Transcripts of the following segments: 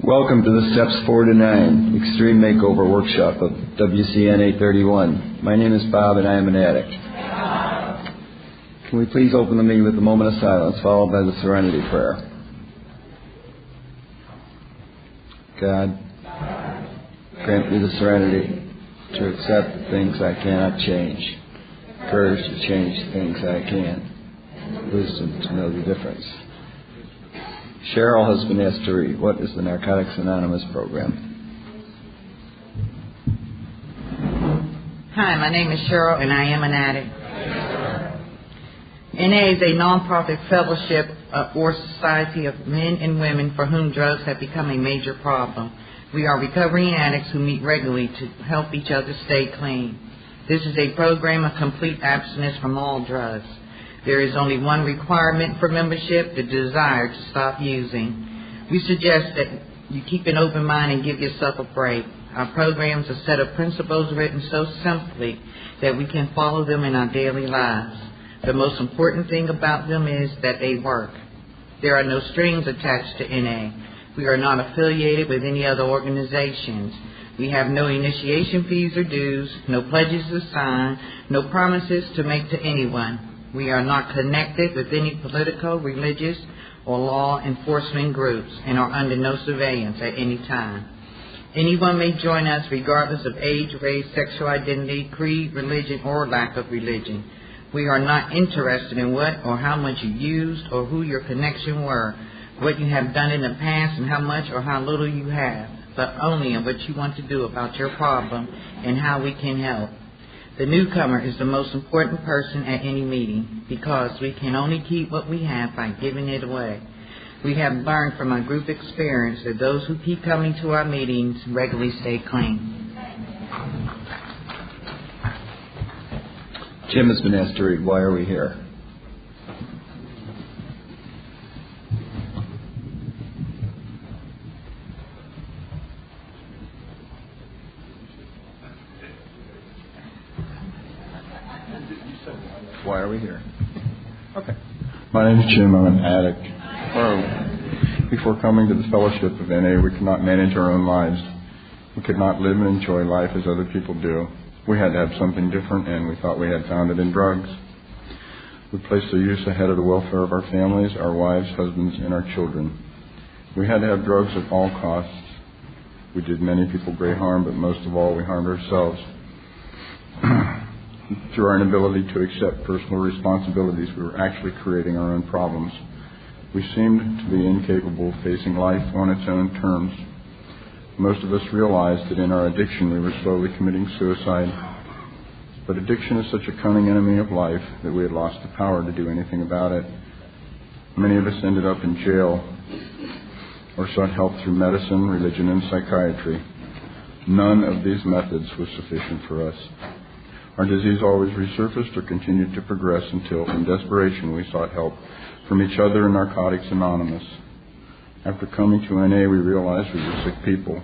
Welcome to the Steps 4 to 9 Extreme Makeover Workshop of WCNA 31. My name is Bob and I am an addict. Can we please open the meeting with a moment of silence followed by the Serenity Prayer? God, grant me the serenity to accept the things I cannot change, courage to change things I can, wisdom to know the difference. Cheryl has been asked to read. What is the Narcotics Anonymous program? Hi, my name is Cheryl and I am an addict. NA is a non-profit fellowship or society of men and women for whom drugs have become a major problem. We are recovering addicts who meet regularly to help each other stay clean. This is a program of complete abstinence from all drugs. There is only one requirement for membership, the desire to stop using. We suggest that you keep an open mind and give yourself a break. Our programs are a set of principles written so simply that we can follow them in our daily lives. The most important thing about them is that they work. There are no strings attached to NA. We are not affiliated with any other organizations. We have no initiation fees or dues, no pledges to sign, no promises to make to anyone. We are not connected with any political, religious, or law enforcement groups and are under no surveillance at any time. Anyone may join us regardless of age, race, sexual identity, creed, religion, or lack of religion. We are not interested in what or how much you used or who your connection were, what you have done in the past and how much or how little you have, but only in what you want to do about your problem and how we can help. The newcomer is the most important person at any meeting because we can only keep what we have by giving it away. We have learned from our group experience that those who keep coming to our meetings regularly stay clean. Jim has been asked to read. Why are we here? Why are we here? Okay. My name is Jim. I'm an addict. Before coming to the fellowship of NA, we could not manage our own lives. We could not live and enjoy life as other people do. We had to have something different, and we thought we had found it in drugs. We placed the use ahead of the welfare of our families, our wives, husbands, and our children. We had to have drugs at all costs. We did many people great harm, but most of all, we harmed ourselves. Through our inability to accept personal responsibilities, we were actually creating our own problems. We seemed to be incapable of facing life on its own terms. Most of us realized that in our addiction we were slowly committing suicide. But addiction is such a cunning enemy of life that we had lost the power to do anything about it. Many of us ended up in jail or sought help through medicine, religion, and psychiatry. None of these methods was sufficient for us. Our disease always resurfaced or continued to progress until, in desperation, we sought help from each other in Narcotics Anonymous. After coming to NA, we realized we were sick people.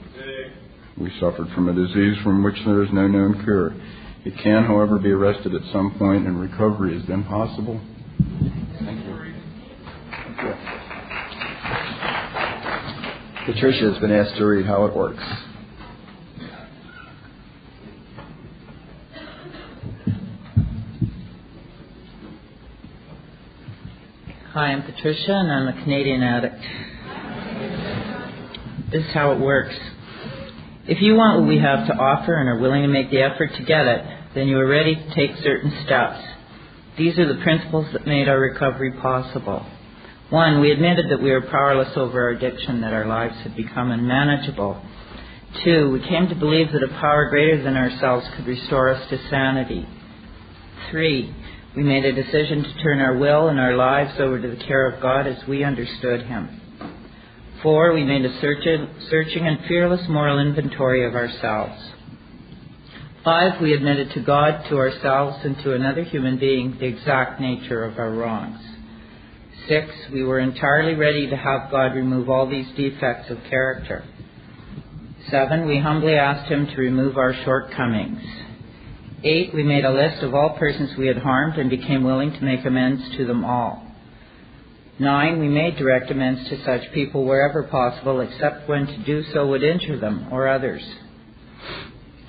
We suffered from a disease from which there is no known cure. It can, however, be arrested at some point, and recovery is then possible. Thank you. Patricia has been asked to read how it works. Hi, I'm Patricia, and I'm a Canadian addict. This is how it works. If you want what we have to offer and are willing to make the effort to get it, then you are ready to take certain steps. These are the principles that made our recovery possible. 1, we admitted that we were powerless over our addiction, that our lives had become unmanageable. 2, we came to believe that a power greater than ourselves could restore us to sanity. 3, we made a decision to turn our will and our lives over to the care of God as we understood Him. 4, we made a searching and fearless moral inventory of ourselves. 5, we admitted to God, to ourselves, and to another human being the exact nature of our wrongs. 6, we were entirely ready to have God remove all these defects of character. 7, we humbly asked Him to remove our shortcomings. 8, we made a list of all persons we had harmed and became willing to make amends to them all. 9, we made direct amends to such people wherever possible, except when to do so would injure them or others.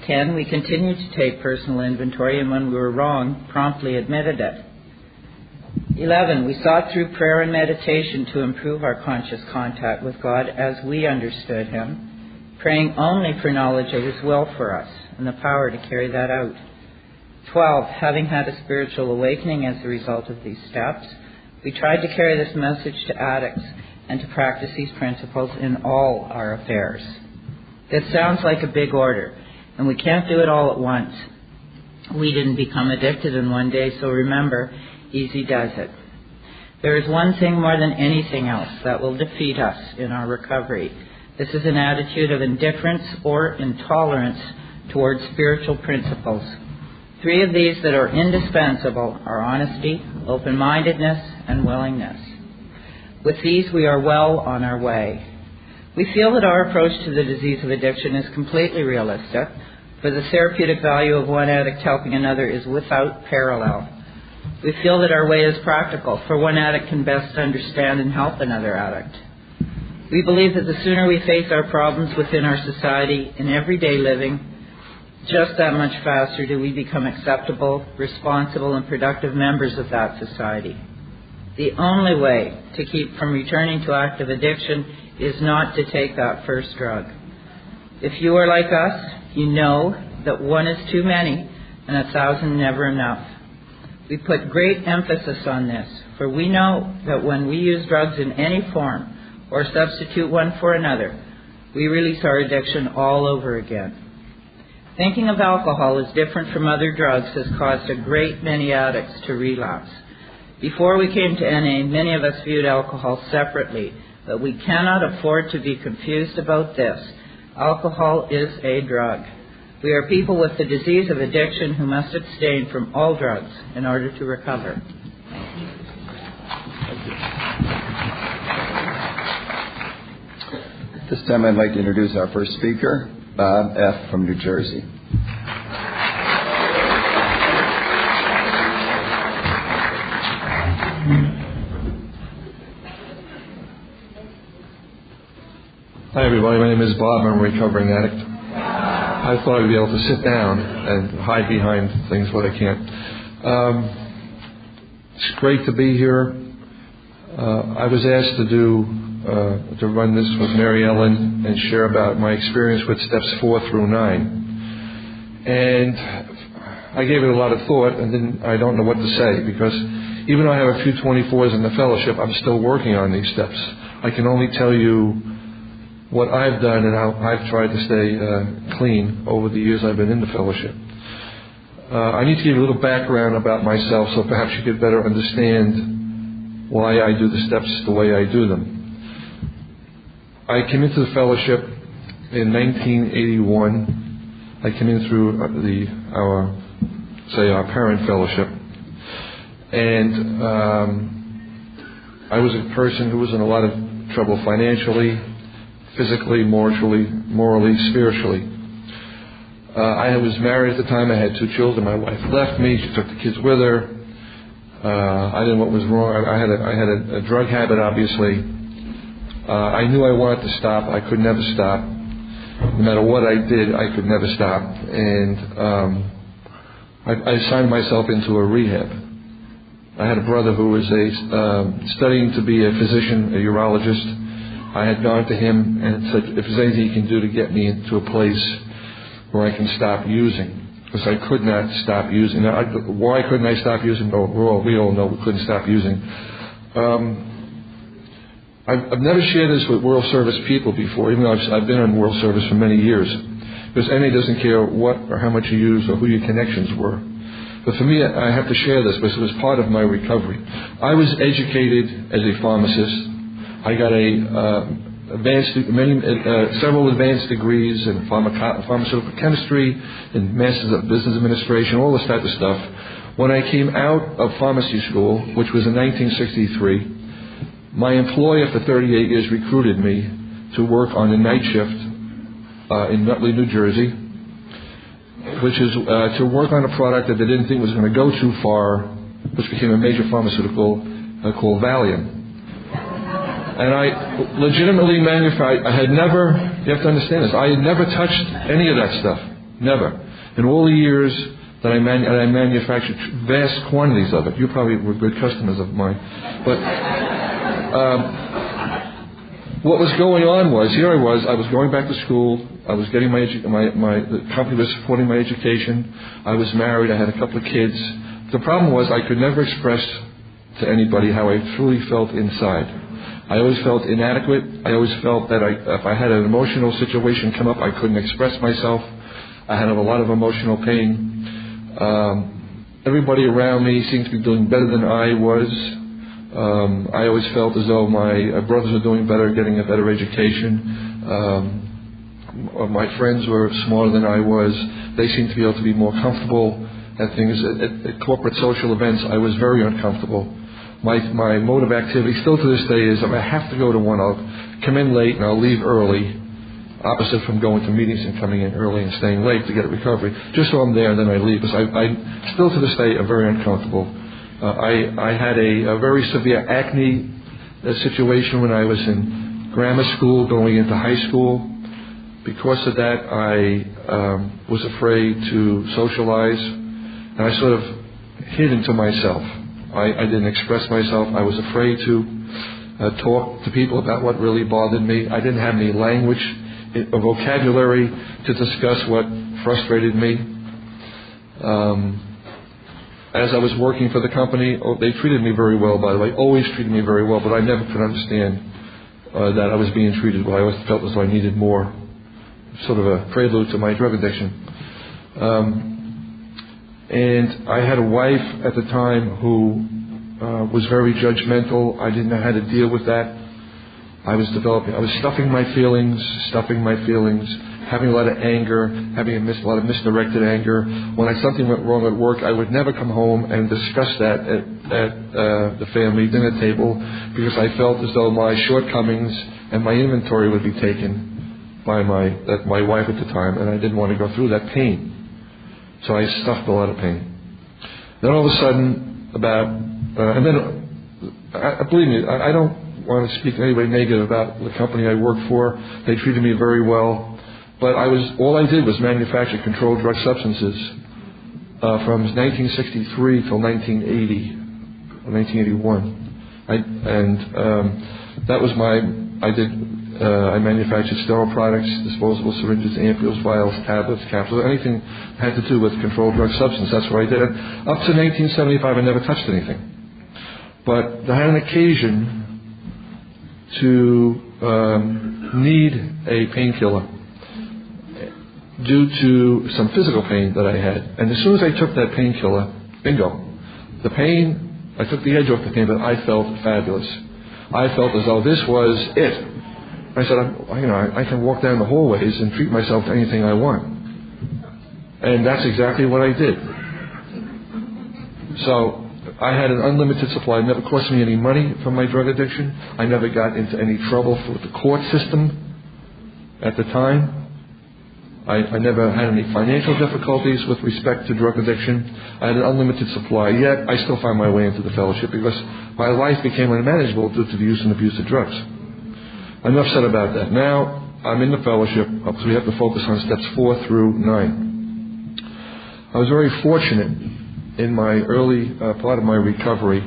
10, we continued to take personal inventory, and when we were wrong, promptly admitted it. 11, we sought through prayer and meditation to improve our conscious contact with God as we understood Him, praying only for knowledge of His will for us and the power to carry that out. 12, having had a spiritual awakening as a result of these steps, we tried to carry this message to addicts and to practice these principles in all our affairs. This sounds like a big order, and we can't do it all at once. We didn't become addicted in one day, so remember, easy does it. There is one thing more than anything else that will defeat us in our recovery. This is an attitude of indifference or intolerance towards spiritual principles. 3 of these that are indispensable are honesty, open-mindedness, and willingness. With these, we are well on our way. We feel that our approach to the disease of addiction is completely realistic, for the therapeutic value of one addict helping another is without parallel. We feel that our way is practical, for one addict can best understand and help another addict. We believe that the sooner we face our problems within our society in everyday living, just that much faster do we become acceptable, responsible, and productive members of that society. The only way to keep from returning to active addiction is not to take that first drug. If you are like us, you know that 1 is too many and 1,000 never enough. We put great emphasis on this, for we know that when we use drugs in any form or substitute one for another, we release our addiction all over again. Thinking of alcohol as different from other drugs has caused a great many addicts to relapse. Before we came to NA, many of us viewed alcohol separately, but we cannot afford to be confused about this. Alcohol is a drug. We are people with the disease of addiction who must abstain from all drugs in order to recover. At this time, I'd like to introduce our first speaker, Bob F. from New Jersey. Hi everybody, my name is Bob. I'm a recovering addict. I thought I'd be able to sit down and hide behind things, but I can't. It's great to be here. I was asked to run this with Mary Ellen and share about my experience with steps 4 through 9. And I gave it a lot of thought, and then I don't know what to say, because even though I have a few 24s in the fellowship, I'm still working on these steps. I can only tell you what I've done and how I've tried to stay clean over the years I've been in the fellowship. I need to give you a little background about myself so perhaps you could better understand why I do the steps the way I do them. I came into the fellowship in 1981. I came in through our parent fellowship. And I was a person who was in a lot of trouble financially, physically, morally, spiritually. I was married at the time. I had 2 children. My wife left me. She took the kids with her. I didn't know what was wrong. I had a drug habit, obviously. I knew I wanted to stop. I could never stop. No matter what I did, I could never stop. And I signed myself into a rehab. I had a brother who was studying to be a physician, a urologist. I had gone to him and said, if there's anything he can do to get me into a place where I can stop using, because I could not stop using. Now, why couldn't I stop using? Oh, we all know we couldn't stop using. I've never shared this with World Service people before, even though I've been on World Service for many years, because NA doesn't care what or how much you use or who your connections were. But for me, I have to share this because it was part of my recovery. I was educated as a pharmacist. I got several advanced degrees in pharmaceutical chemistry, in Masters of Business Administration, all this type of stuff. When I came out of pharmacy school, which was in 1963, my employer for 38 years recruited me to work on the night shift in Nutley, New Jersey, which is to work on a product that they didn't think was going to go too far, which became a major pharmaceutical called Valium. And I legitimately manufactured. You have to understand this, I had never touched any of that stuff. Never. In all the years that I manufactured vast quantities of it. You probably were good customers of mine. But what was going on was, here I was going back to school. I was getting the company was supporting my education. I was married. I had a couple of kids. The problem was I could never express to anybody how I truly felt inside. I always felt inadequate. I always felt that if I had an emotional situation come up, I couldn't express myself. I had a lot of emotional pain. Everybody around me seemed to be doing better than I was. I always felt as though my brothers were doing better, getting a better education. My friends were smarter than I was. They seemed to be able to be more comfortable at things. At corporate social events, I was very uncomfortable. My mode of activity, still to this day, is if I have to go to one, I'll come in late and I'll leave early. Opposite from going to meetings and coming in early and staying late to get a recovery. Just so I'm there and then I leave. Because I still to this day am very uncomfortable. I had a very severe acne situation when I was in grammar school going into high school. Because of that, I was afraid to socialize. And I sort of hid into myself. I didn't express myself. I was afraid to talk to people about what really bothered me. I didn't have any language, a vocabulary to discuss what frustrated me. As I was working for the company, they treated me very well, by the way, always treated me very well, but I never could understand that I was being treated well. I always felt as though I needed more, sort of a prelude to my drug addiction. And I had a wife at the time who was very judgmental. I didn't know how to deal with that. I was stuffing my feelings, having a lot of anger, having a lot of misdirected anger. When something went wrong at work, I would never come home and discuss that at the family dinner table because I felt as though my shortcomings and my inventory would be taken by my wife at the time, and I didn't want to go through that pain. So I stuffed a lot of pain. Then all of a sudden, believe me, I don't want to speak in any way negative about the company I worked for. They treated me very well. But all I did was manufacture controlled drug substances from 1963 till 1980, or 1981. That was I manufactured sterile products, disposable syringes, ampules, vials, tablets, capsules, anything had to do with controlled drug substance. That's what I did. And up to 1975, I never touched anything. But I had an occasion to need a painkiller due to some physical pain that I had. And as soon as I took that painkiller, bingo, the pain, I took the edge off the pain, but I felt fabulous. I felt as though this was it. I said, I can walk down the hallways and treat myself to anything I want. And that's exactly what I did. So I had an unlimited supply. It never cost me any money from my drug addiction. I never got into any trouble with the court system at the time. I never had any financial difficulties with respect to drug addiction. I had an unlimited supply, yet I still found my way into the fellowship because my life became unmanageable due to the use and abuse of drugs. Enough said about that. Now I'm in the fellowship, so we have to focus on steps 4 through 9. I was very fortunate in my early part of my recovery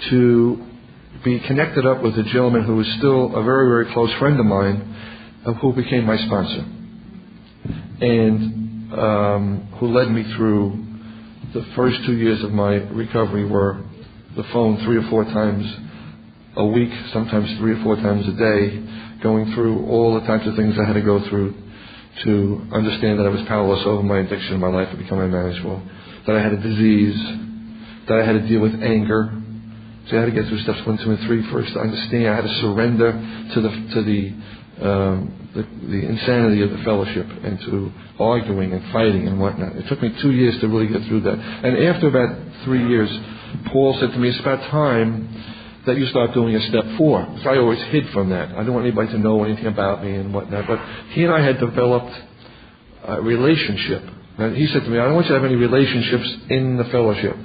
to be connected up with a gentleman who was still a very, very close friend of mine, who became my sponsor, and who led me through the first 2 years of my recovery, were the phone 3 or 4 times a week, sometimes 3 or 4 times a day, going through all the types of things I had to go through to understand that I was powerless over my addiction and my life had become unmanageable, that I had a disease, that I had to deal with anger. So I had to get through steps 1, 2, and 3 first to understand. I had to surrender to the insanity of the fellowship and to arguing and fighting and whatnot. It took me 2 years to really get through that. And after about 3 years, Paul said to me, it's about time that you start doing a step 4. So I always hid from that. I didn't want anybody to know anything about me and whatnot. But he and I had developed a relationship. And he said to me, I don't want you to have any relationships in the fellowship.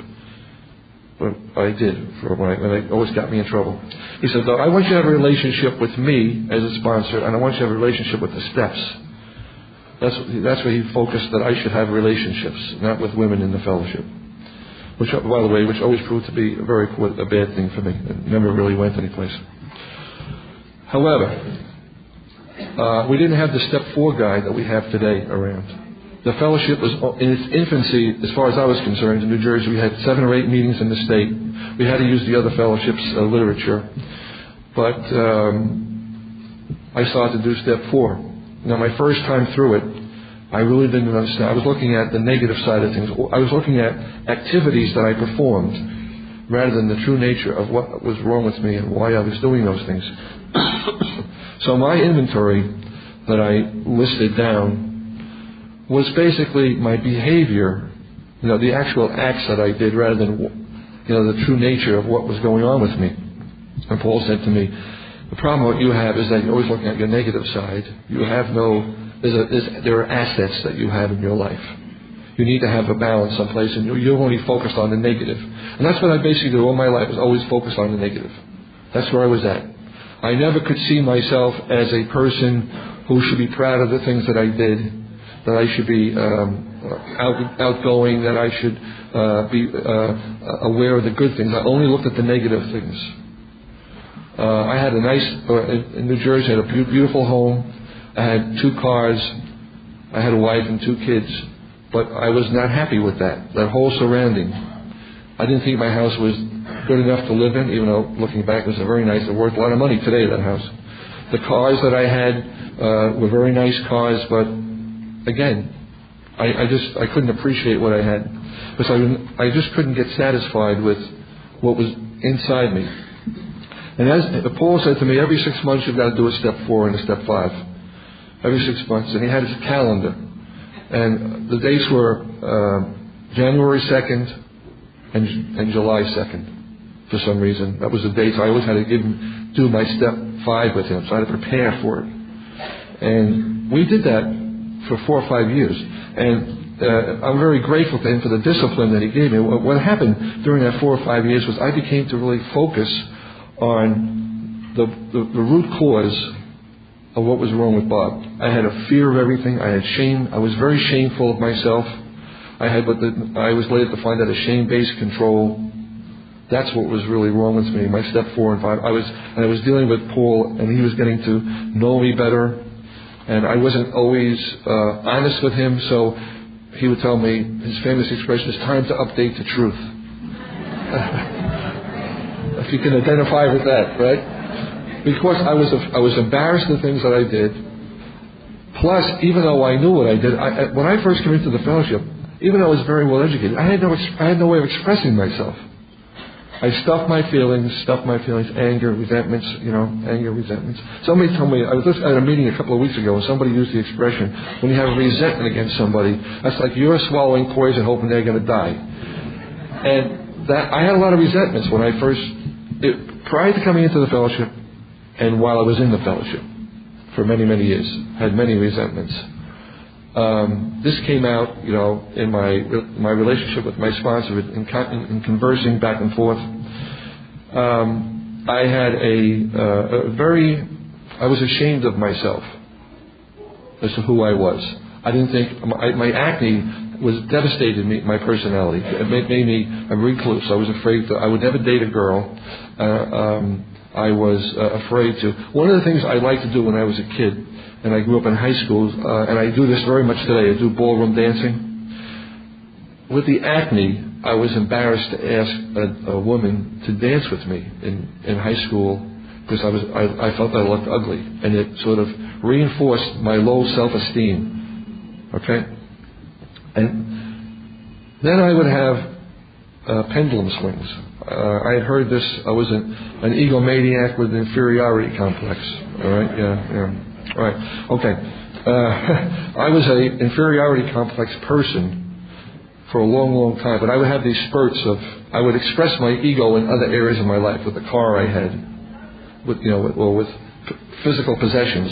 what I did when it always got me in trouble. He said, I want you to have a relationship with me as a sponsor, and I want you to have a relationship with the steps. That's where he focused, that I should have relationships, not with women in the fellowship. Which, by the way, which always proved to be a bad thing for me. It never really went anyplace. However, we didn't have the Step 4 guide that we have today around. The fellowship was in its infancy, as far as I was concerned. In New Jersey, we had 7 or 8 meetings in the state. We had to use the other fellowships' literature. But I started to do Step 4. Now, my first time through it, I really didn't understand. I was looking at the negative side of things. I was looking at activities that I performed rather than the true nature of what was wrong with me and why I was doing those things. So my inventory that I listed down was basically my behavior, the actual acts that I did rather than, the true nature of what was going on with me. And Paul said to me, the problem what you have is that you're always looking at your negative side. You have there are assets that you have in your life. You need to have a balance someplace, and you're only focused on the negative. And that's what I basically did all my life, was always focused on the negative. That's where I was at. I never could see myself as a person who should be proud of the things that I did, that I should be outgoing, that I should be aware of the good things. I only looked at the negative things. I had in New Jersey, I had a beautiful home. I had 2 cars. I had a wife and 2 kids. But I was not happy with that whole surrounding. I didn't think my house was good enough to live in, even though looking back it was very nice. It worth a lot of money today, that house. The cars that I had were very nice cars, but again, I couldn't appreciate what I had. Because I just couldn't get satisfied with what was inside me. And as Paul said to me, every 6 months you've got to do a Step 4 and a Step 5. Every 6 months. And he had his calendar. And the dates were January 2nd and July 2nd. For some reason. That was the dates. I always had to do my Step 5 with him. So I had to prepare for it. And we did that for 4 or 5 years. And I'm very grateful to him for the discipline that he gave me. What happened during that 4 or 5 years was I became to really focus on the root cause of what was wrong with Bob. I had a fear of everything. I had shame. I was very shameful of myself. I was later to find out a shame-based control. That's what was really wrong with me. My Step 4 and 5. I was dealing with Paul, and he was getting to know me better, and I wasn't always honest with him. So he would tell me his famous expression is "time to update the truth." If you can identify with that, right? Because I was embarrassed of the things that I did. Plus, even though I knew what I did, when I first came into the fellowship, even though I was very well educated, I had no way of expressing myself. I stuffed my feelings, anger, resentments. Somebody told me, I was at a meeting a couple of weeks ago, and somebody used the expression, when you have resentment against somebody, that's like you're swallowing poison hoping they're going to die. And I had a lot of resentments when I prior to coming into the fellowship, and while I was in the fellowship for many, many years, had many resentments. This came out, in my relationship with my sponsor, in conversing back and forth. I had I was ashamed of myself as to who I was. I didn't think, my acne was devastated my personality. It made me a recluse. I was afraid I would never date a girl. I was afraid to. One of the things I liked to do when I was a kid, and I grew up in high school, and I do this very much today, I do ballroom dancing. With the acne, I was embarrassed to ask a woman to dance with me in high school because I felt I looked ugly, and it sort of reinforced my low self-esteem. Okay? And then I would have pendulum swings. I had heard this. I was an egomaniac with an inferiority complex. All right? Yeah. All right. Okay. I was an inferiority complex person for a long, long time, but I would have these spurts I would express my ego in other areas of my life, with the car I had, with physical possessions.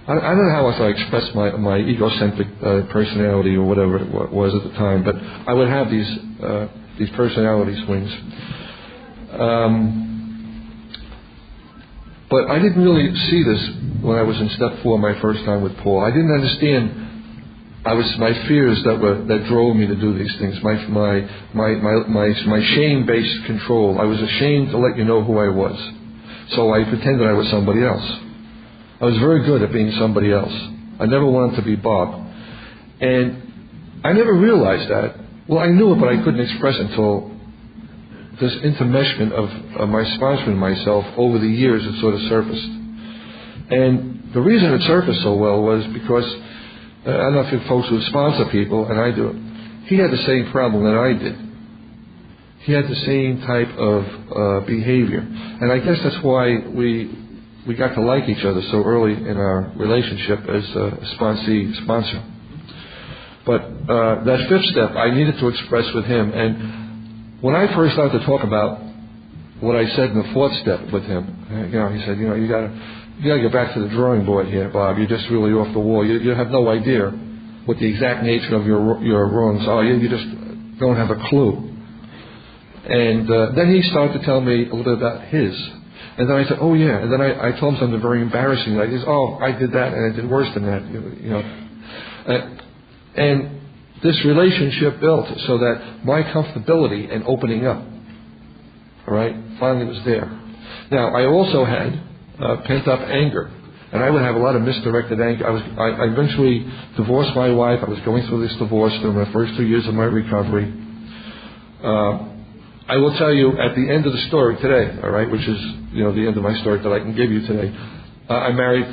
I I don't know how else I expressed my egocentric personality or whatever it was at the time, but I would have these personality swings. But I didn't really see this when I was in step 4 my first time with Paul. I didn't understand. My fears that drove me to do these things. My shame-based control. I was ashamed to let you know who I was, so I pretended I was somebody else. I was very good at being somebody else. I never wanted to be Bob, and I never realized that. Well, I knew it, but I couldn't express it until this intermeshment of my sponsor and myself over the years had sort of surfaced. And the reason it surfaced so well was because, I don't know if you folks who sponsor people, and I do, he had the same problem that I did. He had the same type of behavior. And I guess that's why we got to like each other so early in our relationship as a sponsor. But that 5th step I needed to express with him. And when I first started to talk about what I said in the 4th step with him, he said, you got to get back to the drawing board here, Bob. You're just really off the wall. You have no idea what the exact nature of your wrongs are. You just don't have a clue. And then he started to tell me a little bit about his. And then I said, oh yeah. And then I told him something very embarrassing. Like, I did that, and I did worse than that. And this relationship built so that my comfortability and opening up, all right, finally was there. Now, I also had pent-up anger, and I would have a lot of misdirected anger. I eventually divorced my wife. I was going through this divorce during my first 2 years of my recovery. I will tell you at the end of the story today, all right, which is the end of my story that I can give you today. I married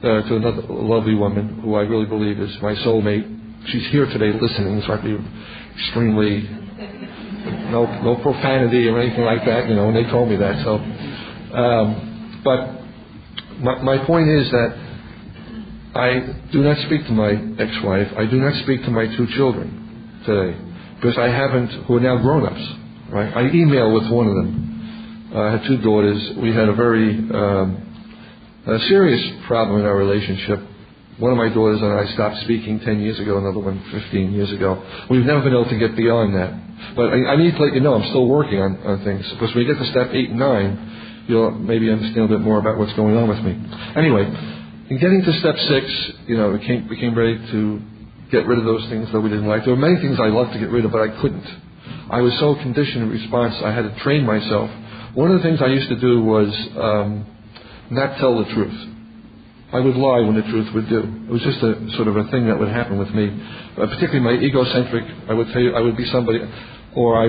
to another lovely woman who I really believe is my soulmate. She's here today listening, so I'd be extremely no profanity or anything like that, when they told me that. So, but my point is that I do not speak to my ex-wife. I do not speak to my 2 children today because I haven't, who are now grown-ups. Right? I email with one of them. I had 2 daughters. We had a very serious problem in our relationship. One of my daughters and I stopped speaking 10 years ago, another one 15 years ago. We've never been able to get beyond that. But I need to let you know I'm still working on things. Because when you get to step 8 and 9, you'll maybe understand a bit more about what's going on with me. Anyway, in getting to step 6, we became ready to get rid of those things that we didn't like. There were many things I loved to get rid of, but I couldn't. I was so conditioned in response, I had to train myself. One of the things I used to do was not tell the truth. I would lie when the truth would do. It was just a sort of a thing that would happen with me. Particularly my egocentric, I would tell you, I would be somebody, or I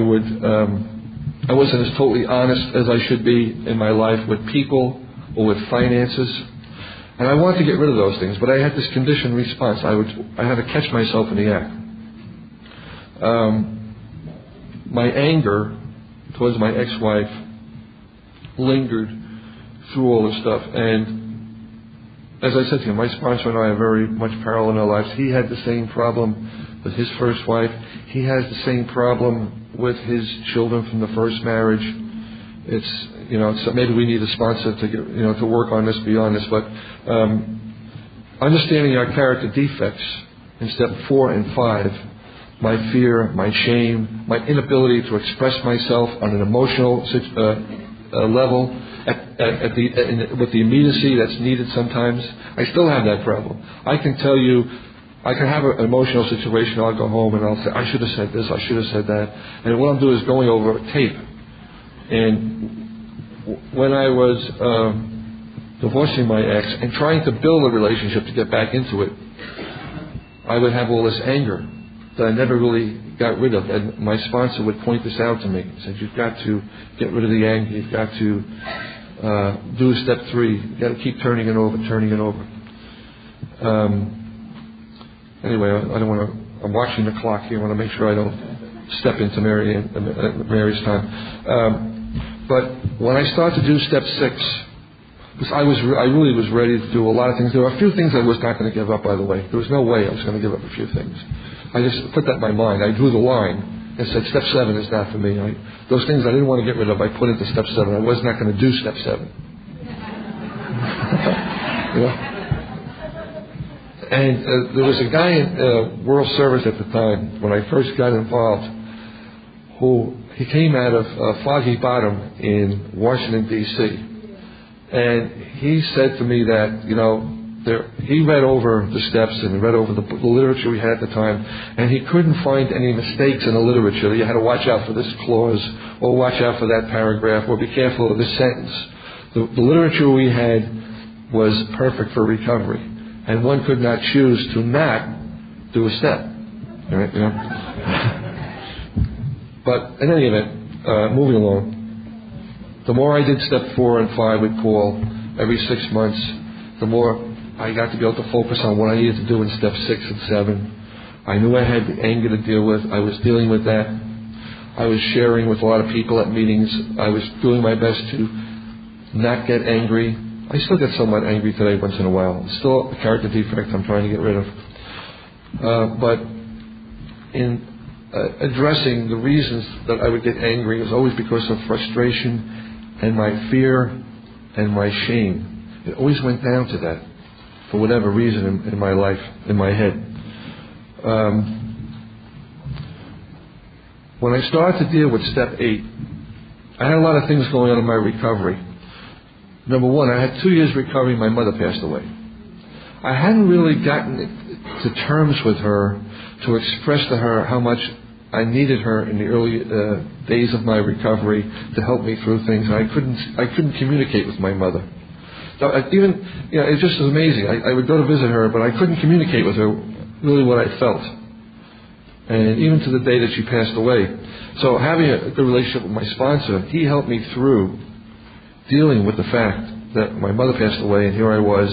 wasn't as totally honest as I should be in my life with people or with finances. And I wanted to get rid of those things, but I had this conditioned response. I had to catch myself in the act. My anger towards my ex-wife lingered through all this stuff. And as I said to you, my sponsor and I are very much parallel in our lives. He had the same problem with his first wife. He has the same problem with his children from the first marriage. So maybe we need a sponsor to get, to work on this, beyond this. But understanding our character defects in step 4 and 5, my fear, my shame, my inability to express myself on an emotional level with the immediacy that's needed sometimes. I still have that problem. I can tell you, I can have an emotional situation, I'll go home and I'll say, I should have said this, I should have said that. And what I'm doing is going over a tape. And when I was divorcing my ex and trying to build a relationship to get back into it, I would have all this anger that I never really got rid of. And my sponsor would point this out to me. He said, you've got to get rid of the anger. You've got to do step 3. You've got to keep turning it over. Anyway, I don't want to, I'm watching the clock here. I want to make sure I don't step into Mary's time. But when I started to do step 6, because I really was ready to do a lot of things. There were a few things I was not going to give up, by the way. There was no way I was going to give up a few things. I just put that in my mind. I drew the line and said, step 7 is not for me. Those things I didn't want to get rid of, I put into step 7. I was not going to do step 7. And there was a guy in World Service at the time, when I first got involved, who he came out of Foggy Bottom in Washington, D.C. And he said to me that, he read over the steps and read over the literature we had at the time, and he couldn't find any mistakes in the literature. You had to watch out for this clause, or watch out for that paragraph, or be careful of this sentence. The literature we had was perfect for recovery, and one could not choose to not do a step. All right, But in any event, moving along, the more I did step 4 and 5 with Paul every 6 months, the more I got to be able to focus on what I needed to do in step 6 and 7. I knew I had anger to deal with. I was dealing with that. I was sharing with a lot of people at meetings. I was doing my best to not get angry. I still get somewhat angry today once in a while. It's still a character defect I'm trying to get rid of. But in addressing the reasons that I would get angry, it was always because of frustration and my fear and my shame. It always went down to that, for whatever reason in my life, in my head. When I started to deal with step 8, I had a lot of things going on in my recovery. Number one, I had 2 years recovery. My mother passed away. I hadn't really gotten to terms with her to express to her how much I needed her in the early days of my recovery to help me through things. I couldn't communicate with my mother. So it just was amazing. I would go to visit her, but I couldn't communicate with her really what I felt. And even to the day that she passed away. So having a good relationship with my sponsor, he helped me through dealing with the fact that my mother passed away, and here I was,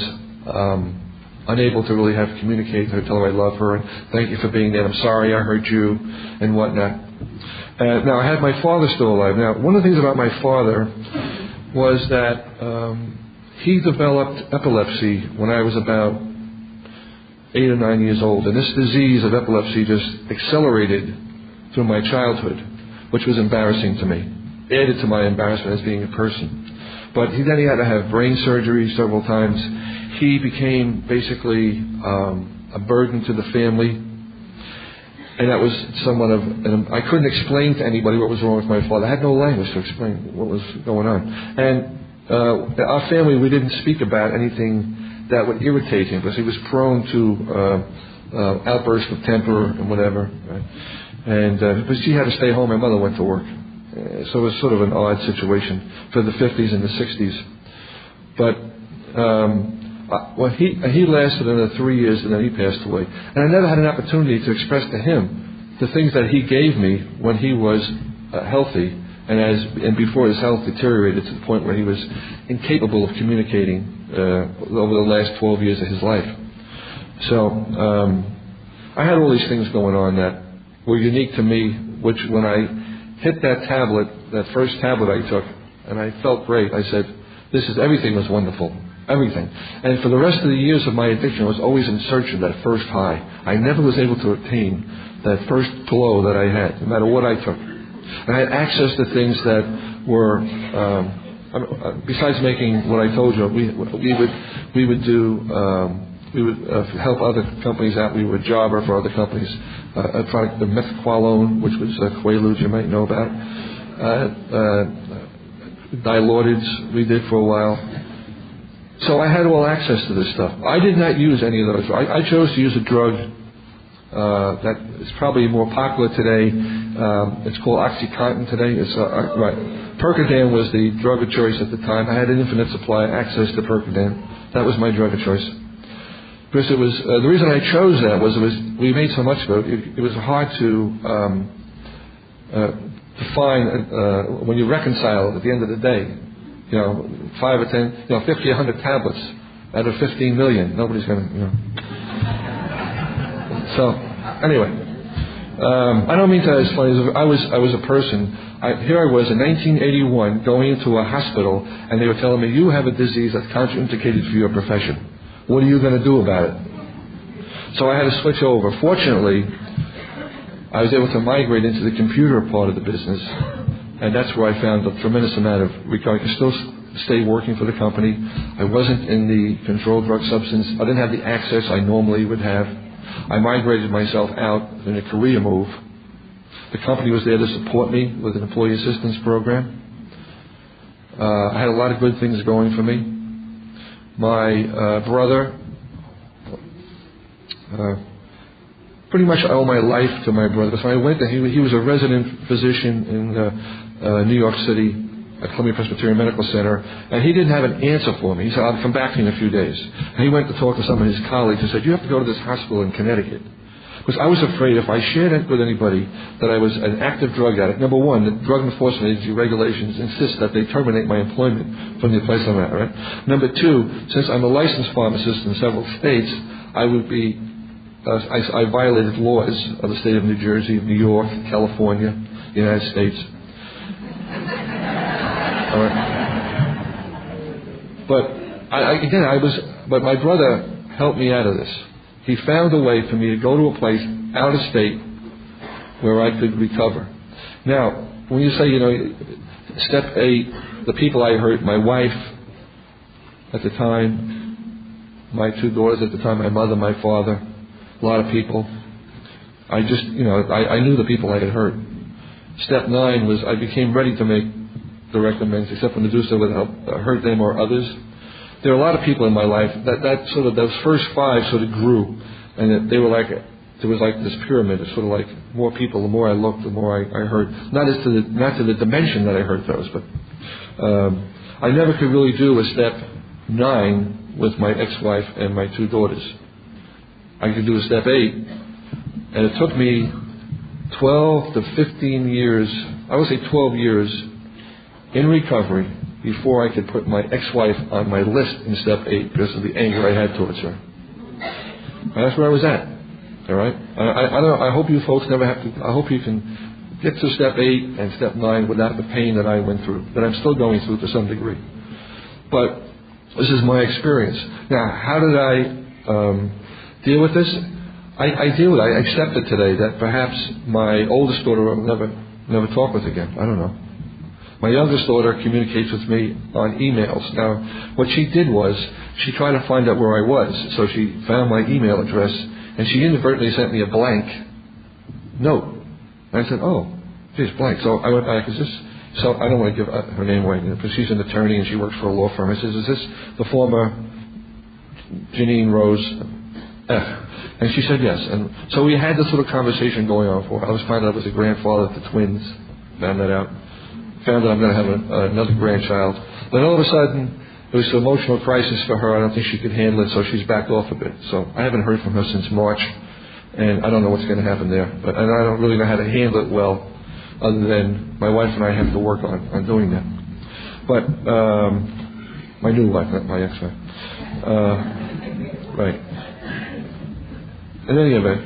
unable to really have communicate with her, tell her I love her, and thank you for being there. I'm sorry I hurt you, and whatnot. Now, I had my father still alive. Now, one of the things about my father was that he developed epilepsy when I was about 8 or 9 years old. And this disease of epilepsy just accelerated through my childhood, which was embarrassing to me, added to my embarrassment as being a person. But then he had to have brain surgery several times. He became basically a burden to the family. And that was somewhat of, I couldn't explain to anybody what was wrong with my father. I had no language to explain what was going on. And our family, we didn't speak about anything that would irritate him, because he was prone to outbursts of temper and whatever. Right? And because he had to stay home, my mother went to work. So it was sort of an odd situation for the 50s and the 60s. But he lasted another 3 years, and then he passed away. And I never had an opportunity to express to him the things that he gave me when he was healthy, and before his health deteriorated to the point where he was incapable of communicating over the last 12 years of his life. So I had all these things going on that were unique to me, which when I hit that tablet, that first tablet I took, and I felt great, I said, everything was wonderful. Everything. And for the rest of the years of my addiction, I was always in search of that first high. I never was able to attain that first glow that I had, no matter what I took. And I had access to things that were, besides making what I told you, we would help other companies out. We were a jobber for other companies. A product, the methaqualone, which was Quaaludes, you might know about. Dilaudid, we did for a while. So I had all access to this stuff. I did not use any of those. I chose to use a drug that is probably more popular today. It's called OxyContin today. It's right. Percodan was the drug of choice at the time. I had an infinite supply access to Percodan. That was my drug of choice. Because it was the reason I chose that was we made so much of it. It was hard to find when you reconcile at the end of the day. 5 or 10, 50 or 100 tablets out of 15 million. Nobody's going to, So, anyway, I don't mean to explain. I was a person. Here I was in 1981 going into a hospital, and they were telling me, you have a disease that's contraindicated for your profession. What are you going to do about it? So I had to switch over. Fortunately, I was able to migrate into the computer part of the business. And that's where I found a tremendous amount of recovery. I can stay working for the company. I wasn't in the controlled drug substance. I didn't have the access I normally would have. I migrated myself out in a career move. The company was there to support me with an employee assistance program. I had a lot of good things going for me. My brother, pretty much I owe my life to my brother. So I went there. He was a resident physician in New York City at Columbia Presbyterian Medical Center, and he didn't have an answer for me. He said, I'll come back to you in a few days. And he went to talk to some of his colleagues and said, you have to go to this hospital in Connecticut. Because I was afraid if I shared it with anybody that I was an active drug addict. Number one, the Drug Enforcement Agency regulations insist that they terminate my employment from the place I'm at, right? Number two, since I'm a licensed pharmacist in several states, I would be, I violated laws of the state of New Jersey, New York, California, the United States. All right. But my brother helped me out of this. He found a way for me to go to a place out of state where I could recover. Now, when you say, step 8, the people I hurt, my wife at the time, my 2 daughters at the time, my mother, my father, a lot of people. I just, I knew the people I had hurt. Step 9 was I became ready to make direct amends, except when to do so without hurt them or others. There are a lot of people in my life that sort of, those first 5 sort of grew, and they were like, there was like this pyramid. It's sort of like more people, the more I looked, the more I hurt. Not to the dimension that I hurt those, but I never could really do a step 9 with my ex-wife and my 2 daughters. I could do a step 8, and it took me 12 to 15 years, I would say 12 years in recovery before I could put my ex-wife on my list in step 8 because of the anger I had towards her. And that's where I was at. All right? I hope you folks never have to, I hope you can get to step 8 and step 9 without the pain that I went through, that I'm still going through to some degree. But this is my experience. Now, how did I deal with this? I deal with it. I accept it today that perhaps my oldest daughter will never talk with again. I don't know. My youngest daughter communicates with me on emails. Now, what she did was she tried to find out where I was. So she found my email address, and she inadvertently sent me a blank note. And I said, oh, geez, blank. So I went back, so I don't want to give her name away, because she's an attorney and she works for a law firm. I said, is this the former Janine Rose F? And she said yes. And so we had this little conversation going on for her. I was finding out I was a grandfather to twins. Found that out. Found that I'm going to have another grandchild. Then all of a sudden, it was an emotional crisis for her. I don't think she could handle it, so she's backed off a bit. So I haven't heard from her since March, and I don't know what's going to happen there. And I don't really know how to handle it well, other than my wife and I have to work on doing that. But my new wife, not my ex-wife. Right. In any event,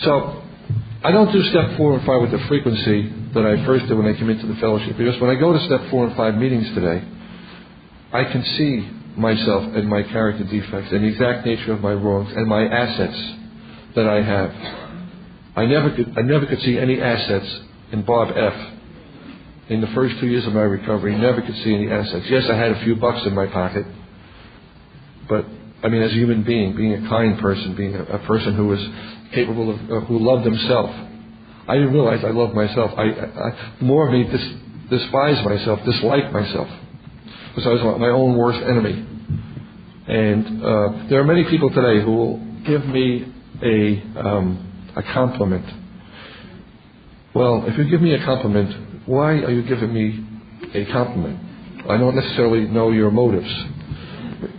so I don't do step 4 and 5 with the frequency that I first did when I came into the fellowship, because when I go to step 4 and 5 meetings today, I can see myself and my character defects and the exact nature of my wrongs and my assets that I have. I never could see any assets in Bob F. In the first 2 years of my recovery, never could see any assets. Yes, I had a few bucks in my pocket, but I mean, as a human being a kind person, being a person who was capable of, who loved himself. I didn't realize I loved myself. More of me despised myself, disliked myself, because I was my own worst enemy. And there are many people today who will give me a compliment. Well, if you give me a compliment, why are you giving me a compliment? I don't necessarily know your motives,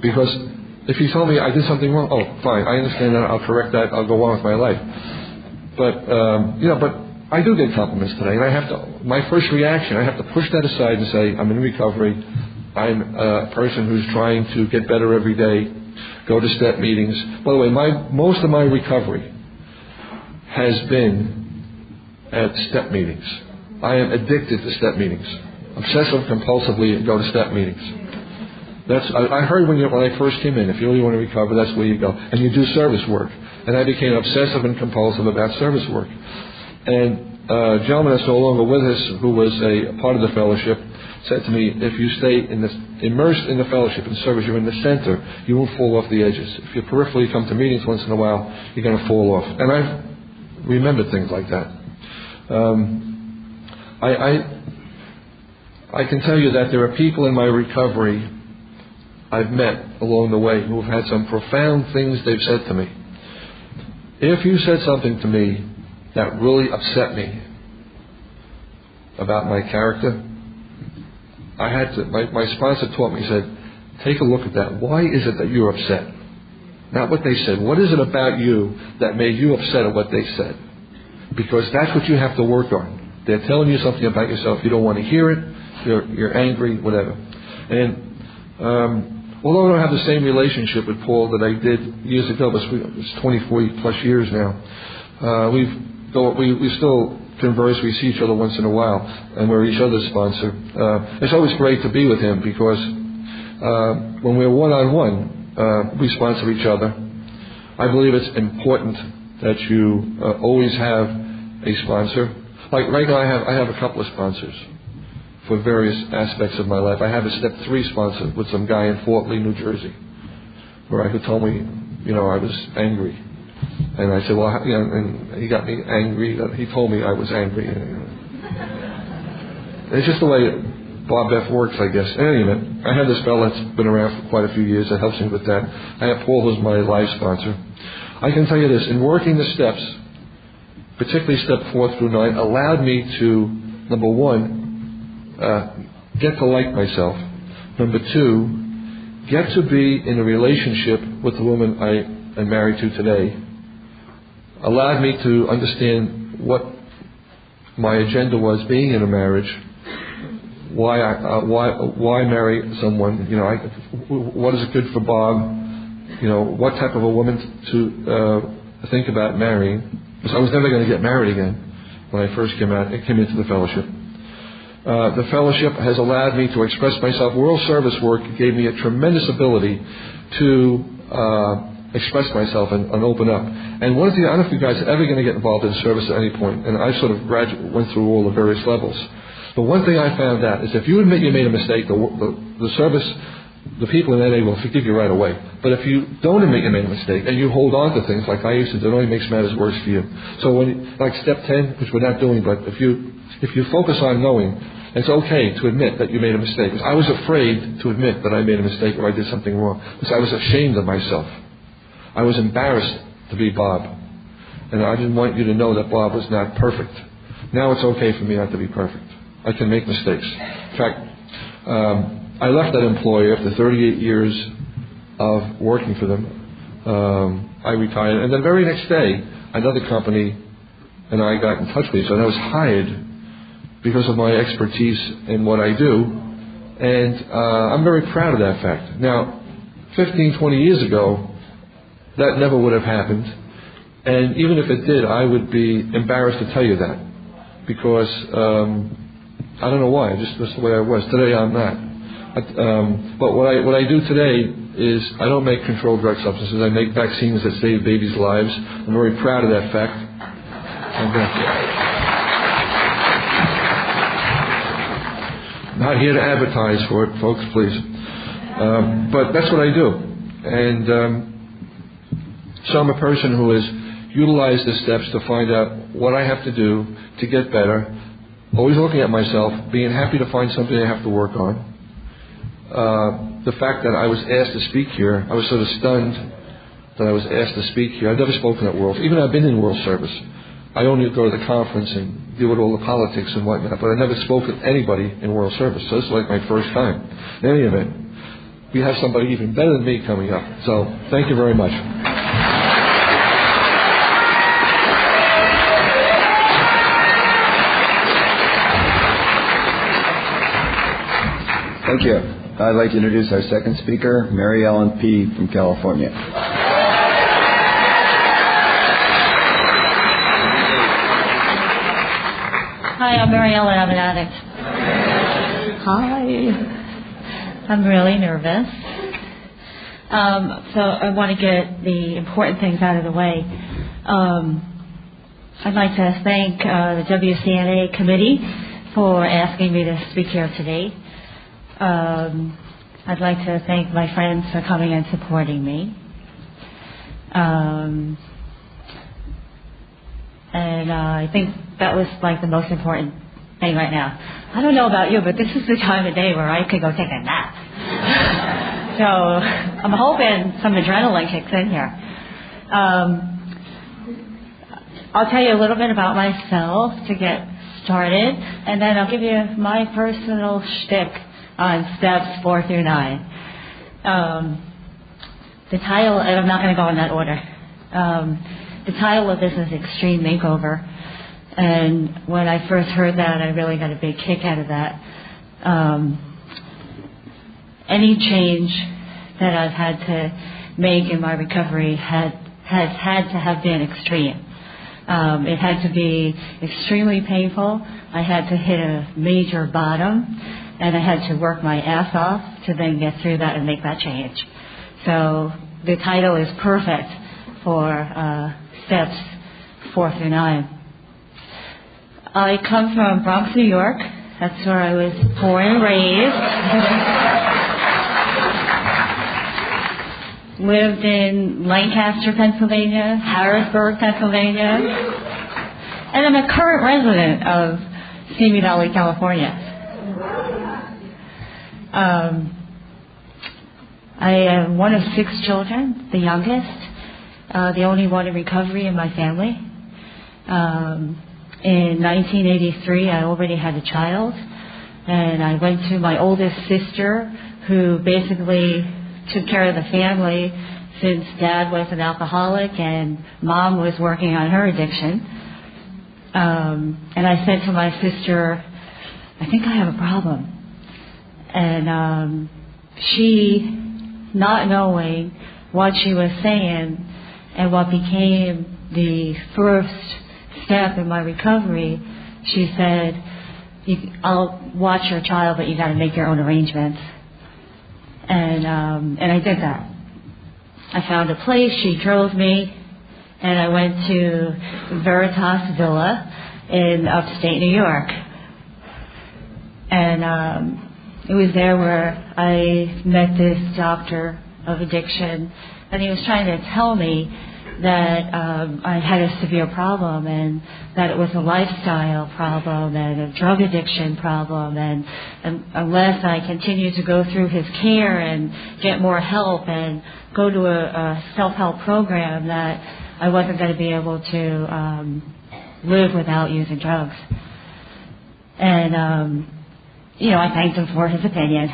because if you tell me I did something wrong, oh, fine, I understand that, I'll correct that, I'll go on with my life. But, but I do get compliments today, and I have to, my first reaction, I have to push that aside and say, I'm in recovery, I'm a person who's trying to get better every day, go to step meetings. By the way, most of my recovery has been at step meetings. I am addicted to step meetings. Obsessive compulsively go to step meetings. I heard when I first came in, if you really want to recover, that's where you go. And you do service work. And I became obsessive and compulsive about service work. And a gentleman that's no longer with us, who was a part of the fellowship, said to me, if you stay immersed in the fellowship and service, you're in the center, you won't fall off the edges. If you peripherally come to meetings once in a while, you're going to fall off. And I've remembered things like that. I can tell you that there are people in my recovery I've met along the way who have had some profound things they've said to me. If you said something to me that really upset me about my character, I had to, my sponsor taught me, he said, take a look at that. Why is it that you're upset? Not what they said. What is it about you that made you upset at what they said? Because that's what you have to work on. They're telling you something about yourself. You don't want to hear it. You're angry, whatever. And although I don't have the same relationship with Paul that I did years ago, it's 24 plus years now, we still converse. We see each other once in a while, and we're each other's sponsor. It's always great to be with him because when we're one-on-one, we sponsor each other. I believe it's important that you always have a sponsor. Like right now, I have a couple of sponsors for various aspects of my life. I have a step 3 sponsor with some guy in Fort Lee, New Jersey, where he told me, I was angry. And I said, well, and he got me angry. He told me I was angry. It's just the way Bob F. works, I guess. In any event, I have this fellow that's been around for quite a few years that helps me with that. I have Paul, who's my life sponsor. I can tell you this, in working the steps, particularly step 4 through 9, allowed me to, number 1, get to like myself. Number 2, get to be in a relationship with the woman I am married to today. Allowed me to understand what my agenda was being in a marriage, why marry someone, what is good for Bob, what type of a woman to think about marrying. Because I was never going to get married again when I first came into the fellowship. The fellowship has allowed me to express myself. World service work gave me a tremendous ability to express myself and open up. And one of the, I don't know if you guys are ever going to get involved in service at any point, and I sort of went through all the various levels. But one thing I found out is if you admit you made a mistake, the service, the people in NA will forgive you right away. But if you don't admit you made a mistake and you hold on to things like I used to do, it only makes matters worse for you. So like step 10, which we're not doing, but if you focus on knowing, it's okay to admit that you made a mistake. Because I was afraid to admit that I made a mistake or I did something wrong. Because I was ashamed of myself. I was embarrassed to be Bob. And I didn't want you to know that Bob was not perfect. Now it's okay for me not to be perfect. I can make mistakes. In fact, I left that employer after 38 years of working for them. I retired. And the very next day, another company and I got in touch with each other. I was hired because of my expertise in what I do. And I'm very proud of that fact. Now, 15, 20 years ago, that never would have happened. And even if it did, I would be embarrassed to tell you that. Because I don't know why. That's the way I was. Today I'm not. But what I do today is I don't make controlled drug substances. I make vaccines that save babies' lives. I'm very proud of that fact. Not here to advertise for it, folks, please. But that's what I do. And so I'm a person who has utilized the steps to find out what I have to do to get better. Always looking at myself, being happy to find something I have to work on. The fact that I was asked to speak here, I was sort of stunned that I was asked to speak here. I've never spoken at World. Even I've been in World Service. I only go to the conference and deal with all the politics and whatnot, but I never spoke with anybody in World Service. So this is like my first time. In any event, we have somebody even better than me coming up. So thank you very much. Thank you. I'd like to introduce our second speaker, Mary Ellen P. from California. Hi, I'm Mary Ellen. I'm an addict. Hi. I'm really nervous. So I want to get the important things out of the way. I'd like to thank the WCNA committee for asking me to speak here today. I'd like to thank my friends for coming and supporting me. And I think that was like the most important thing right now. I don't know about you, but this is the time of day where I could go take a nap. So I'm hoping some adrenaline kicks in here. I'll tell you a little bit about myself to get started, and then I'll give you my personal shtick on steps 4 through 9. The title, and I'm not going to go in that order. The title of this is Extreme Makeover, and when I first heard that, I really got a big kick out of that. Any change that I've had to make in my recovery has had to have been extreme. It had to be extremely painful. I had to hit a major bottom, and I had to work my ass off to then get through that and make that change. So the title is perfect for steps 4 through 9. I come from Bronx, New York. That's where I was born and raised. Lived in Lancaster, Pennsylvania, Harrisburg, Pennsylvania, and I'm a current resident of Simi Valley, California. I am one of 6 children, the youngest, the only one in recovery in my family. In 1983, I already had a child, and I went to my oldest sister, who basically took care of the family since Dad was an alcoholic and Mom was working on her addiction. And I said to my sister, I think I have a problem. And she, not knowing what she was saying and what became the first step in my recovery, she said, I'll watch your child, but you got to make your own arrangements. And I did that. I found a place, she drove me, and I went to Veritas Villa in upstate New York. And it was there where I met this doctor of addiction, and he was trying to tell me that I had a severe problem, and that it was a lifestyle problem and a drug addiction problem, and unless I continued to go through his care and get more help and go to a self-help program, that I wasn't going to be able to live without using drugs. And, I thanked him for his opinion.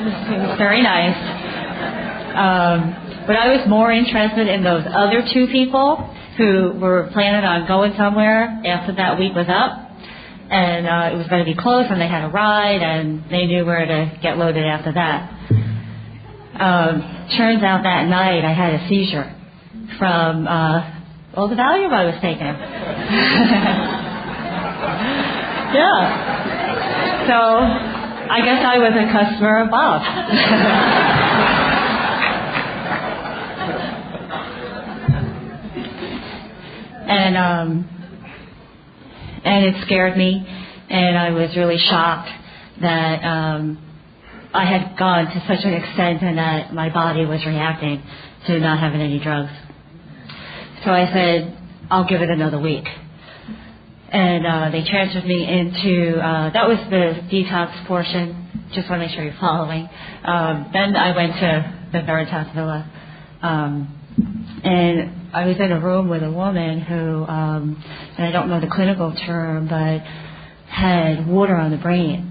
It was very nice. But I was more interested in those other 2 people who were planning on going somewhere after that week was up. And it was going to be close, and they had a ride, and they knew where to get loaded after that. Turns out that night I had a seizure from all the Valium I was taking. Yeah. So I guess I was a customer of Bob. And it scared me, and I was really shocked that I had gone to such an extent and that my body was reacting to not having any drugs. So I said, I'll give it another week. And they transferred me into, that was the detox portion, just want to make sure you're following. Then I went to the Veritas Villa, and I was in a room with a woman who, and I don't know the clinical term, but had water on the brain.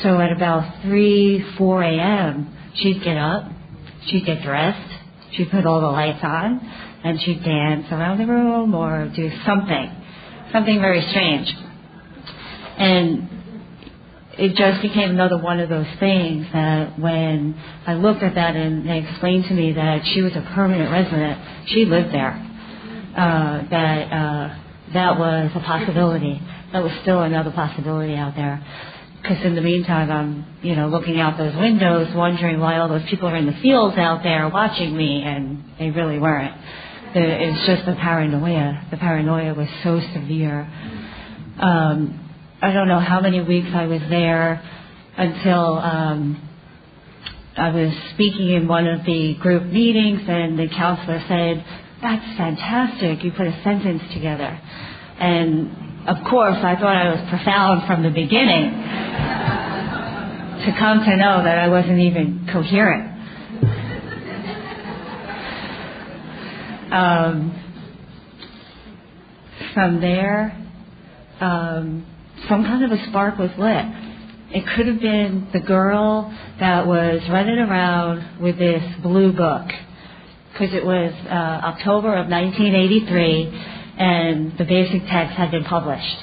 So at about 4 a.m., she'd get up, she'd get dressed, she'd put all the lights on, and she'd dance around the room or do something very strange. And it just became another one of those things that when I looked at that and they explained to me that she was a permanent resident, she lived there, that was a possibility. That was still another possibility out there. Because in the meantime, I'm, looking out those windows, wondering why all those people are in the fields out there watching me, and they really weren't. It's just the paranoia. The paranoia was so severe. I don't know how many weeks I was there until I was speaking in one of the group meetings, and the counselor said, "That's fantastic, you put a sentence together." And of course, I thought I was profound from the beginning, to come to know that I wasn't even coherent. From there, some kind of a spark was lit. It could have been the girl that was running around with this blue book, because it was October of 1983, and the basic text had been published.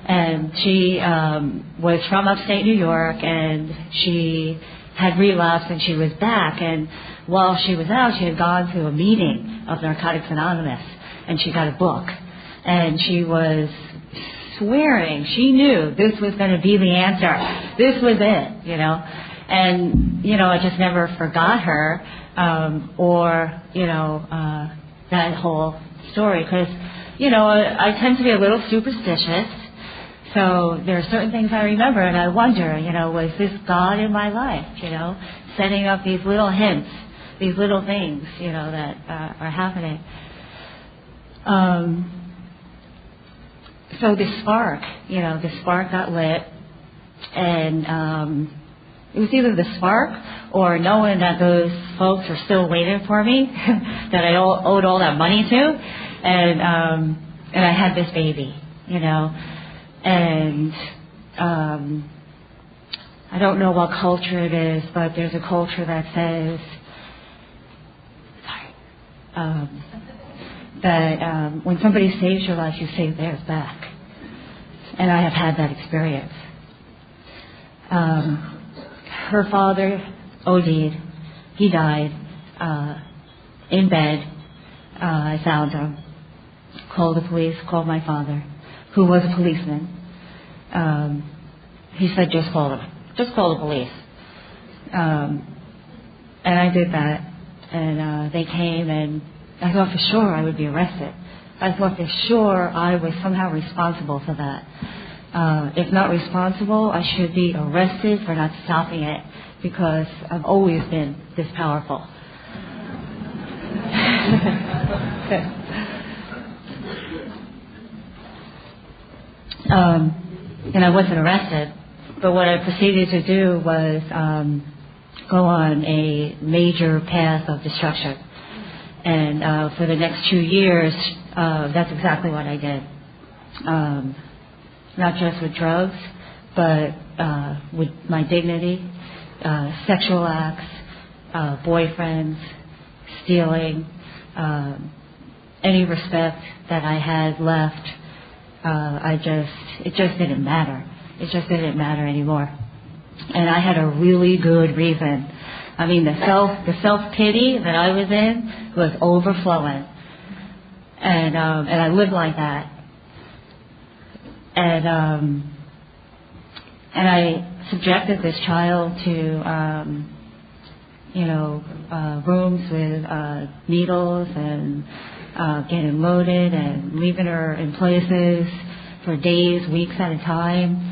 And she was from upstate New York, and she had relapsed, and she was back. And while she was out, she had gone to a meeting of Narcotics Anonymous, and she got a book. And she was swearing she knew this was going to be the answer. This was it, you know. And, you know, I just never forgot her or, you know, that whole story. Because, you know, I tend to be a little superstitious. So there are certain things I remember, and I wonder, you know, was this God in my life, you know, setting up these little hints, these little things, you know, that are happening. So the spark got lit, and it was either the spark or knowing that those folks were still waiting for me, that I owed all that money to, and I had this baby, you know, and I don't know what culture it is, but there's a culture that says, that when somebody saves your life, you save theirs back. And I have had that experience. Her father OD'd. He died in bed. I found him. Called the police, called my father, who was a policeman. He said, just call them. Just call the police. And I did that. And they came, and I thought for sure I would be arrested. I thought for sure I was somehow responsible for that. If not responsible, I should be arrested for not stopping it, because I've always been this powerful. And I wasn't arrested, but what I proceeded to do was go on a major path of destruction. And for the next 2 years, that's exactly what I did. Not just with drugs, but with my dignity, sexual acts, boyfriends, stealing, any respect that I had left. It just didn't matter. It just didn't matter anymore. And I had a really good reason. I mean, the self-pity that I was in was overflowing. And I lived like that. And I subjected this child to, rooms with needles, and getting loaded and leaving her in places for days, weeks at a time.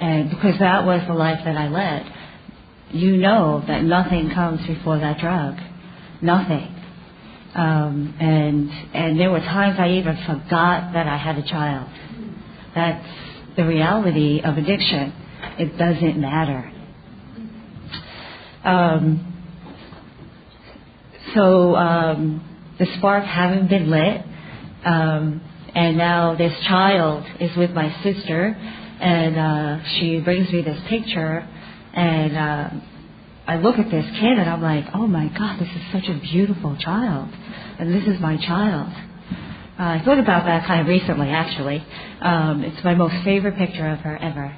And because that was the life that I led. You know that nothing comes before that drug. Nothing. And there were times I even forgot that I had a child. That's the reality of addiction. It doesn't matter. So the spark hasn't been lit. And now this child is with my sister, and she brings me this picture, and I look at this kid, and I'm like, oh my God, this is such a beautiful child, and this is my child. I thought about that kind of recently, actually. It's my most favorite picture of her ever.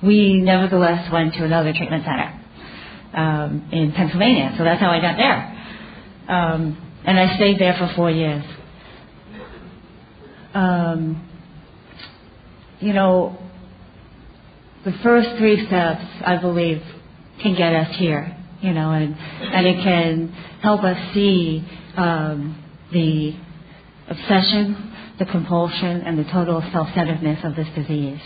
We nevertheless went to another treatment center in Pennsylvania, so that's how I got there. And I stayed there for 4 years. The first 3 steps, I believe, can get us here, and it can help us see the obsession, the compulsion and the total self-centeredness of this disease.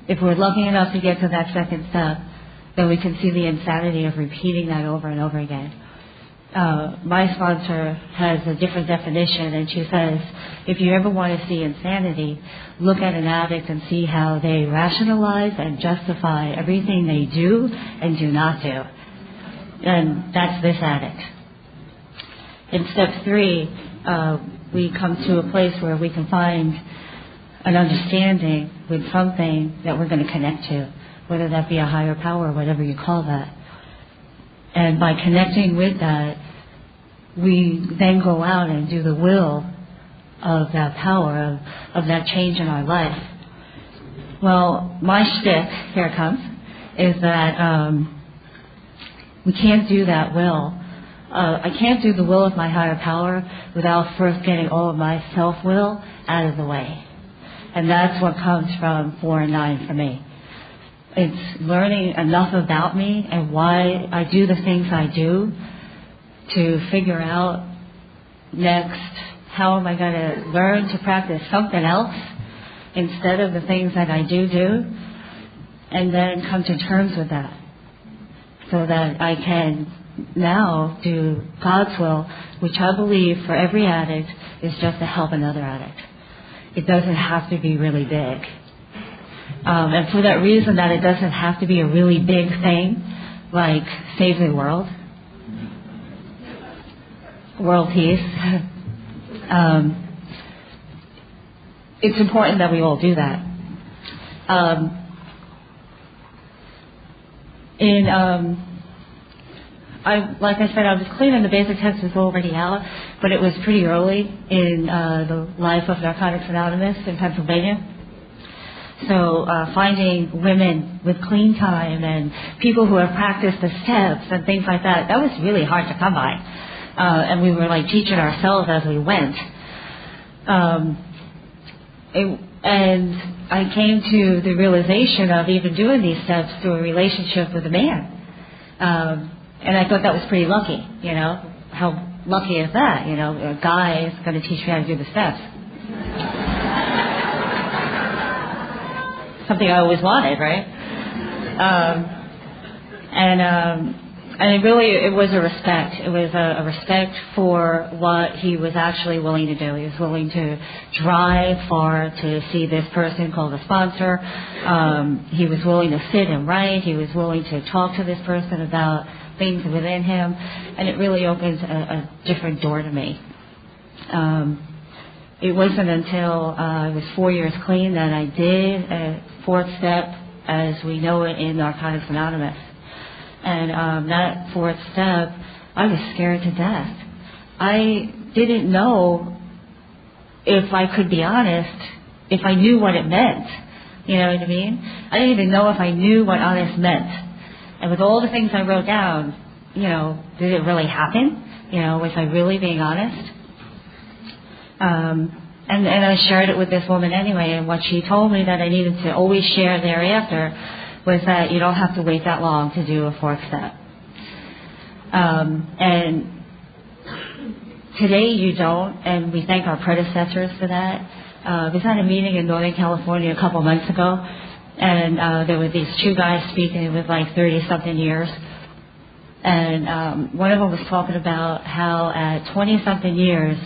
If we're lucky enough to get to that second step, then we can see the insanity of repeating that over and over again. My sponsor has a different definition, and she says, if you ever want to see insanity, look at an addict and see how they rationalize and justify everything they do and do not do. And that's this addict. In step 3, we come to a place where we can find an understanding with something that we're going to connect to, whether that be a higher power, whatever you call that. And by connecting with that, we then go out and do the will of that power, of that change in our life. Well, my shtick, here it comes, is that we can't do that will. I can't do the will of my higher power without first getting all of my self-will out of the way. And that's what comes from 4 and 9 for me. It's learning enough about me and why I do the things I do to figure out next how am I going to learn to practice something else instead of the things that I do, and then come to terms with that so that I can now do God's will, which I believe for every addict is just to help another addict. It doesn't have to be really big. And for that reason that it doesn't have to be a really big thing, like save the world peace, it's important that we all do that. Like I said, I was clean and the basic test was already out, but it was pretty early in the life of Narcotics Anonymous in Pennsylvania. So finding women with clean time and people who have practiced the steps and things like that, that was really hard to come by. And we were like teaching ourselves as we went. And I came to the realization of even doing these steps through a relationship with a man. And I thought that was pretty lucky, you know. How lucky is that? You know, a guy is going to teach me how to do the steps. Something I always wanted, right? And it was a respect. It was a respect for what he was actually willing to do. He was willing to drive far to see this person called a sponsor. He was willing to sit and write. He was willing to talk to this person about things within him. And it really opened a different door to me. It wasn't until I was 4 years clean that I did a 4th step as we know it in Narcotics Anonymous. And that 4th step, I was scared to death. I didn't know if I could be honest, if I knew what it meant. You know what I mean? I didn't even know if I knew what honest meant. And with all the things I wrote down, you know, did it really happen? You know, was I really being honest? And I shared it with this woman anyway, and what she told me that I needed to always share thereafter was that you don't have to wait that long to do a 4th step. And today you don't, and we thank our predecessors for that. I was at a meeting in Northern California a couple months ago, and there were these 2 guys speaking with like 30-something years. And one of them was talking about how at 20-something years,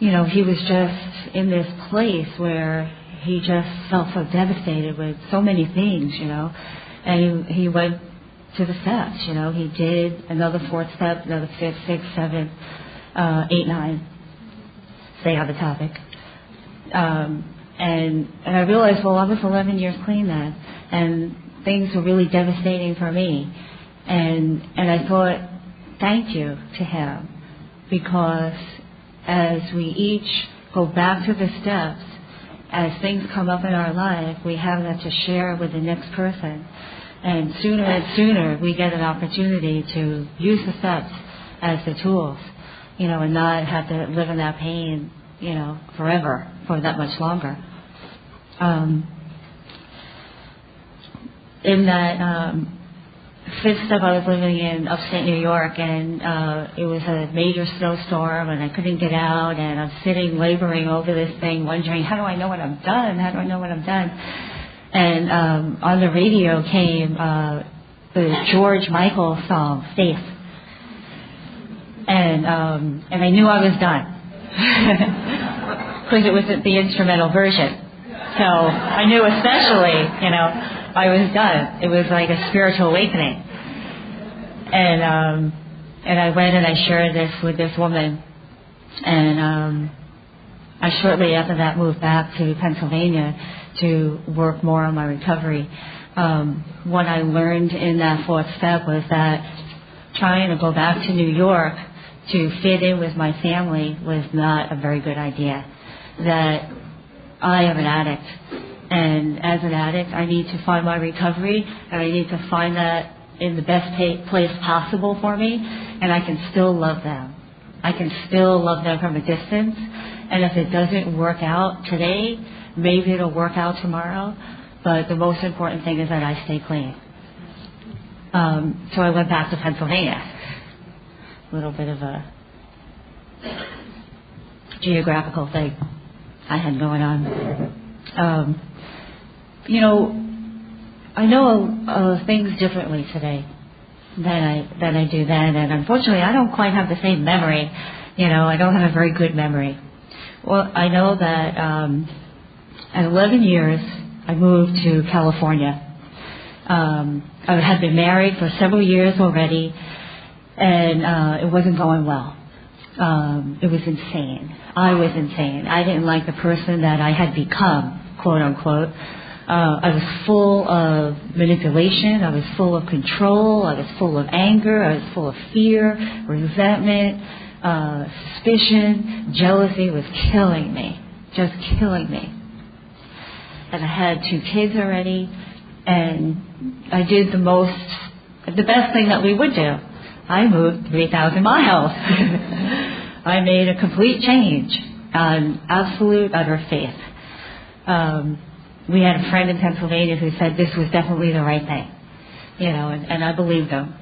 you know, he was just in this place where he just felt so devastated with so many things, you know. And he went to the steps, you know. He did another 4th step, another 5th, 6th, 7th, 8, 9. Stay on the topic. And I realized, well, I was 11 years clean then, and things were really devastating for me. And I thought, thank you to him, because as we each go back to the steps, as things come up in our life, we have that to share with the next person. And sooner we get an opportunity to use the steps as the tools, you know, and not have to live in that pain, you know, forever, for that much longer. In that fifth step, I was living in upstate New York, and it was a major snowstorm, and I couldn't get out, and I'm sitting laboring over this thing, wondering, how do I know when I'm done? How do I know when I'm done? And on the radio came the George Michael song, Faith. And I knew I was done. Because it was the instrumental version. So I knew especially, I was done. It was like a spiritual awakening. And I went and I shared this with this woman. And I shortly after that moved back to Pennsylvania to work more on my recovery. What I learned in that fourth step was that trying to go back to New York to fit in with my family was not a very good idea. That I am an addict, and as an addict I need to find my recovery, and I need to find that in the best place possible for me, and I can still love them. I can still love them from a distance, and if it doesn't work out today, maybe it'll work out tomorrow, but the most important thing is that I stay clean. So I went back to Pennsylvania. A little bit of a geographical thing I had going on. I know things differently today than I do then, and unfortunately I don't quite have the same memory. I don't have a very good memory. Well, I know that at 11 years I moved to California. I had been married for several years already, and it wasn't going well. It was insane. I was insane. I didn't like the person that I had become, quote unquote. I was full of manipulation. I was full of control. I was full of anger. I was full of fear, resentment, suspicion. Jealousy was killing me, just killing me. And I had 2 kids already, and I did the best thing that we would do. I moved 3,000 miles. I made a complete change on absolute, utter faith. We had a friend in Pennsylvania who said this was definitely the right thing, and I believed him.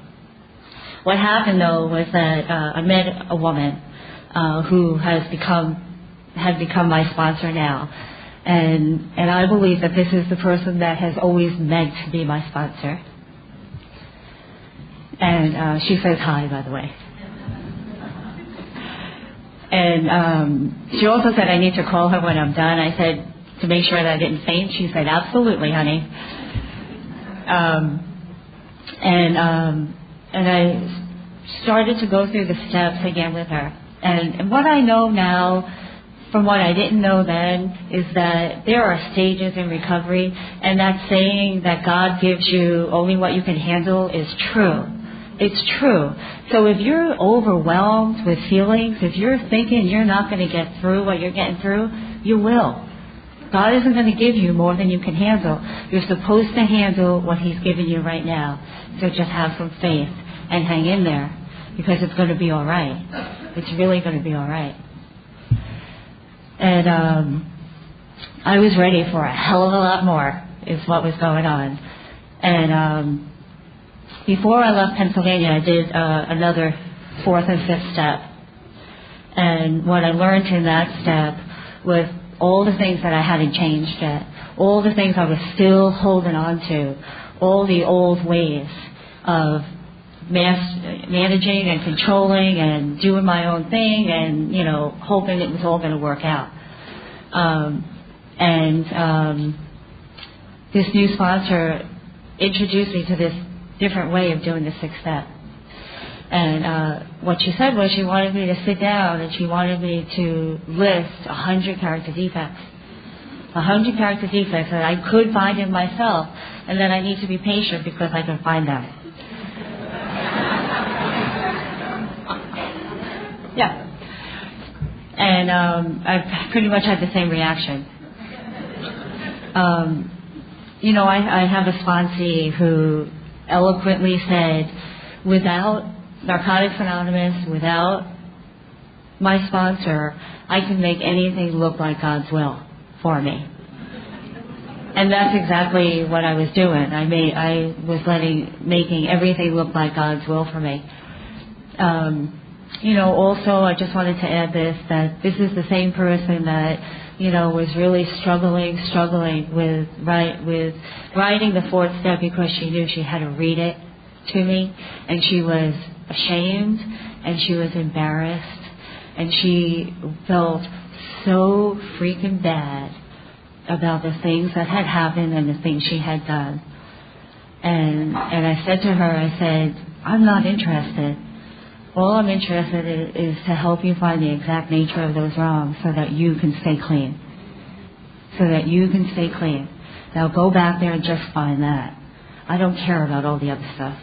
What happened, though, was that I met a woman who had become my sponsor now. And I believe that this is the person that has always meant to be my sponsor. And she says hi, by the way. And she also said I need to call her when I'm done. I said, to make sure that I didn't faint. She said, absolutely, honey. And I started to go through the steps again with her. And what I know now, from what I didn't know then, is that there are stages in recovery, and that saying that God gives you only what you can handle is true. It's true. So if you're overwhelmed with feelings, if you're thinking you're not going to get through what you're getting through, you will. God isn't going to give you more than you can handle. You're supposed to handle what He's giving you right now. So just have some faith and hang in there, because it's going to be all right. It's really going to be all right. And I was ready for a hell of a lot more, is what was going on. And before I left Pennsylvania, I did another 4th and 5th step. And what I learned in that step was all the things that I hadn't changed yet, all the things I was still holding on to, all the old ways of managing and controlling and doing my own thing and, hoping it was all going to work out. This new sponsor introduced me to this different way of doing the 6th step. And what she said was she wanted me to sit down and she wanted me to list 100 character defects. 100 character defects that I could find in myself, and then I need to be patient because I can find them. Yeah. And I pretty much had the same reaction. I have a sponsee who eloquently said, without Narcotics Anonymous, without my sponsor, I can make anything look like God's will for me. And that's exactly what I was doing. I was making everything look like God's will for me. Also, I just wanted to add that this is the same person that, was really struggling with writing the fourth step because she knew she had to read it to me, and she was ashamed, and she was embarrassed, and she felt so freaking bad about the things that had happened and the things she had done. And I said to her, I'm not interested. All I'm interested in is to help you find the exact nature of those wrongs so that you can stay clean. Now go back there and just find that. I don't care about all the other stuff.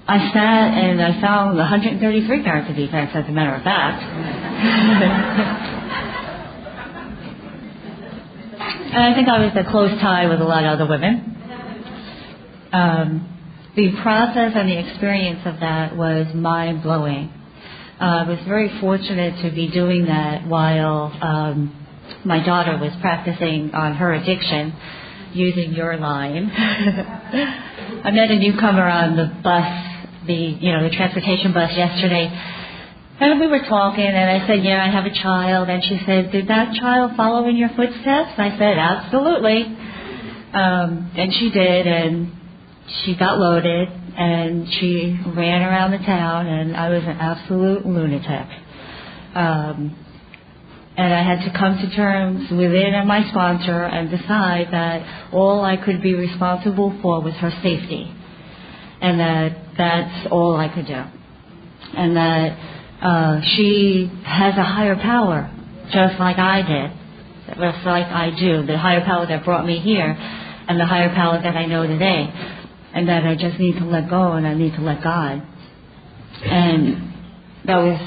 I sat and I found 133 character defects, as a matter of fact. And I think I was a close tie with a lot of other women. The process and the experience of that was mind-blowing. I was very fortunate to be doing that while my daughter was practicing on her addiction using your line. I met a newcomer on the bus, the transportation bus yesterday, and we were talking, and I said, I have a child, and she said, did that child follow in your footsteps? I said, absolutely. And she did, and she got loaded, and she ran around the town, and I was an absolute lunatic. And I had to come to terms with it and my sponsor and decide that all I could be responsible for was her safety, and that's all I could do, and that she has a higher power, just like I did, just like I do, the higher power that brought me here and the higher power that I know today, and that I just need to let go and I need to let God. And that was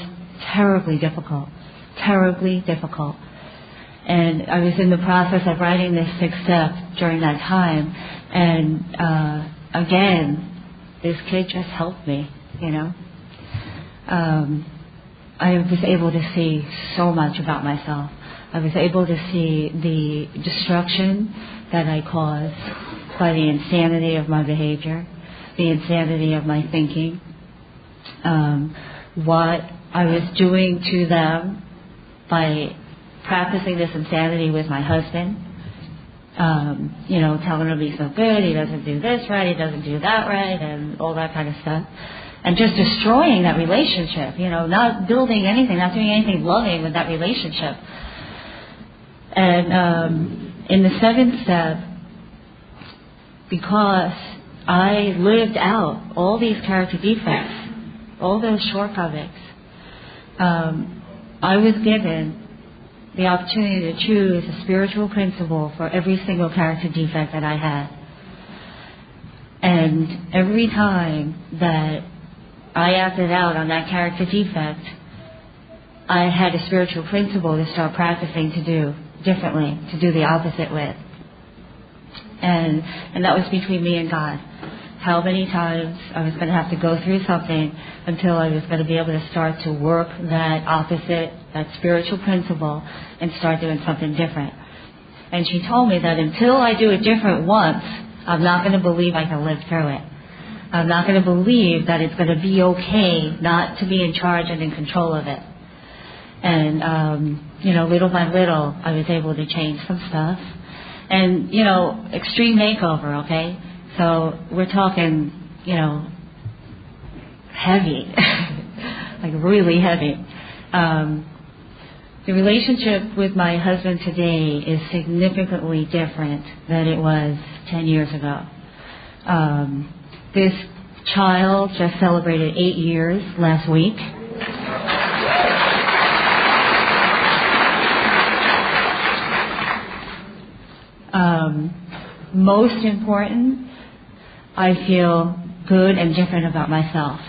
terribly difficult. And I was in the process of writing this sixth step during that time, and again, this kid just helped me, I was able to see so much about myself. I was able to see the destruction that I caused by the insanity of my behavior, the insanity of my thinking, what I was doing to them by practicing this insanity with my husband, telling him he's no good, he doesn't do this right, he doesn't do that right, and all that kind of stuff. And just destroying that relationship, not building anything, not doing anything loving with that relationship. And in the seventh step, because I lived out all these character defects, all those shortcomings, I was given the opportunity to choose a spiritual principle for every single character defect that I had. And every time that I acted out on that character defect, I had a spiritual principle to start practicing to do differently, to do the opposite with. And that was between me and God. How many times I was going to have to go through something until I was going to be able to start to work that opposite, that spiritual principle, and start doing something different. And she told me that until I do it different once, I'm not going to believe I can live through it. I'm not going to believe that it's going to be okay not to be in charge and in control of it. And, little by little, I was able to change some stuff. And, extreme makeover, okay? So we're talking, heavy, like really heavy. The relationship with my husband today is significantly different than it was 10 years ago. This child just celebrated 8 years last week. Most important, I feel good and different about myself.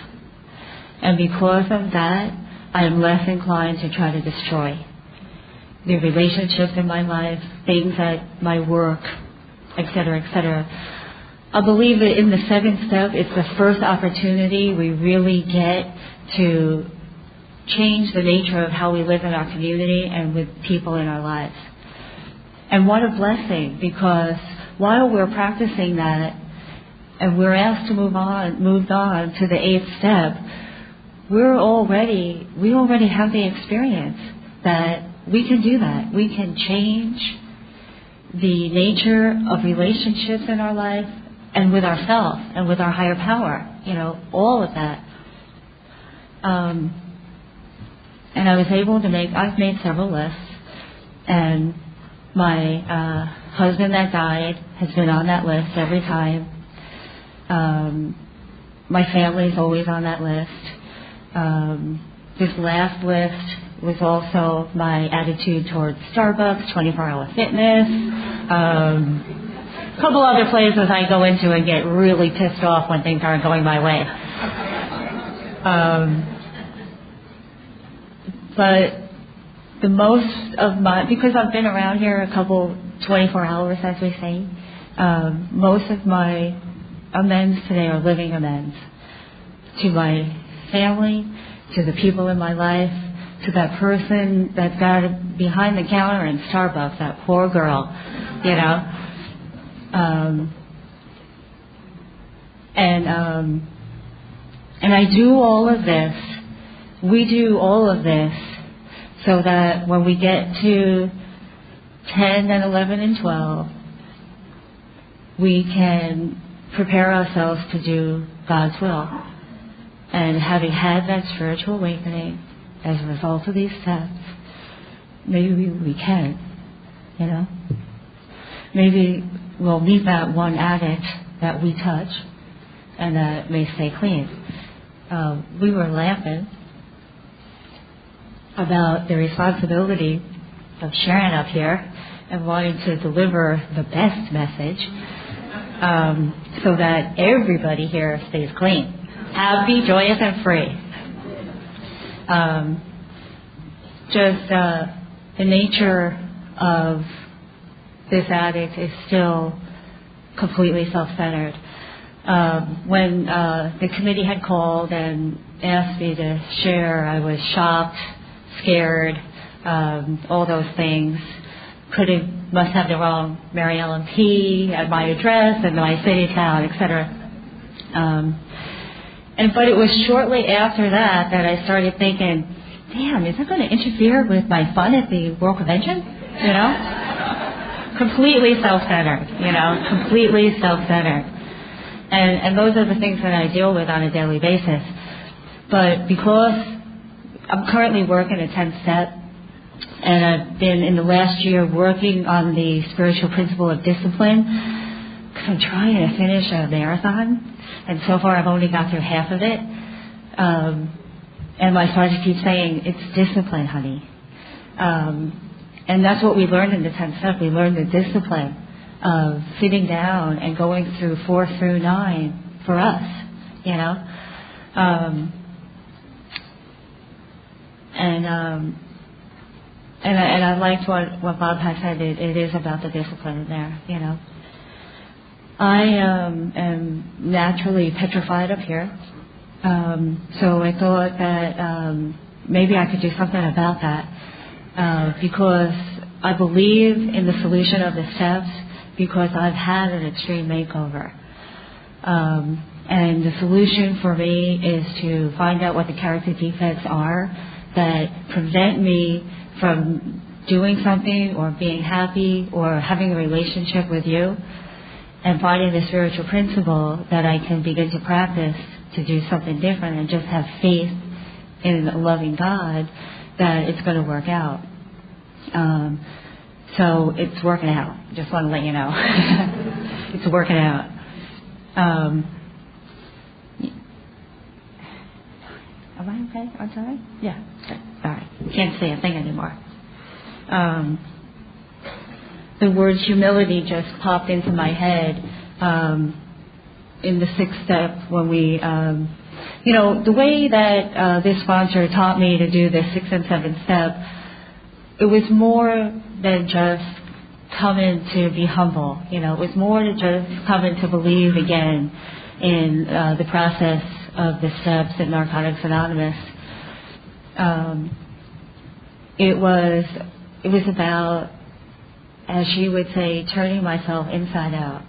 And because of that, I am less inclined to try to destroy the relationships in my life, things at my work, etc., etc. I believe that in the seventh step, it's the first opportunity we really get to change the nature of how we live in our community and with people in our lives. And what a blessing, because while we're practicing that and we're asked to moved on to the 8th step, we already have the experience that we can do that. We can change the nature of relationships in our life and with ourselves and with our higher power, all of that. And I've made several lists, and my husband that died has been on that list every time. My family's always on that list. This last list was also my attitude towards Starbucks, 24-hour fitness, a couple other places I go into and get really pissed off when things aren't going my way. But the most of because I've been around here a couple 24 hours, as we say, most of my amends today are living amends to my family, to the people in my life, to that person that got behind the counter in Starbucks, that poor girl, and I do all of this, we do all of this so that when we get to 10 and 11 and 12, we can prepare ourselves to do God's will. And having had that spiritual awakening as a result of these steps, maybe we can, Maybe we'll meet that one addict that we touch and that may stay clean. We were laughing about the responsibility of sharing up here and wanting to deliver the best message so that everybody here stays clean, happy, joyous, and free. The nature of this addict is still completely self-centered. When the committee had called and asked me to share, I was shocked, scared, all those things. Must have the wrong Mary Ellen P. at my address and my city, town, etc. But it was shortly after that I started thinking, damn, is that going to interfere with my fun at the World Convention? Completely self-centered, completely self-centered. And those are the things that I deal with on a daily basis. But because I'm currently working a 10th step, and I've been in the last year working on the spiritual principle of discipline, because I'm trying to finish a marathon, and so far I've only got through half of it. And my sergeant keeps saying, it's discipline, honey. And that's what we learned in the 10th step. We learned the discipline of sitting down and going through 4 through 9 for us, And I liked what Bob had said. It is about the discipline in there, I am naturally petrified up here. So I thought that maybe I could do something about that. Because I believe in the solution of the steps, because I've had an extreme makeover. And the solution for me is to find out what the character defects are that prevent me from doing something or being happy or having a relationship with you, and finding the spiritual principle that I can begin to practice to do something different and just have faith in a loving God that it's going to work out. So it's working out. Just want to let you know. It's working out. Am I okay? I'm sorry? Yeah. Okay. All right. Can't say a thing anymore. The word humility just popped into my head in the 6th step when we, the way that this sponsor taught me to do the 6th and 7th step, it was more than just coming to be humble. It was more than just coming to believe again in the process of the steps at Narcotics Anonymous. It was about, as she would say, turning myself inside out.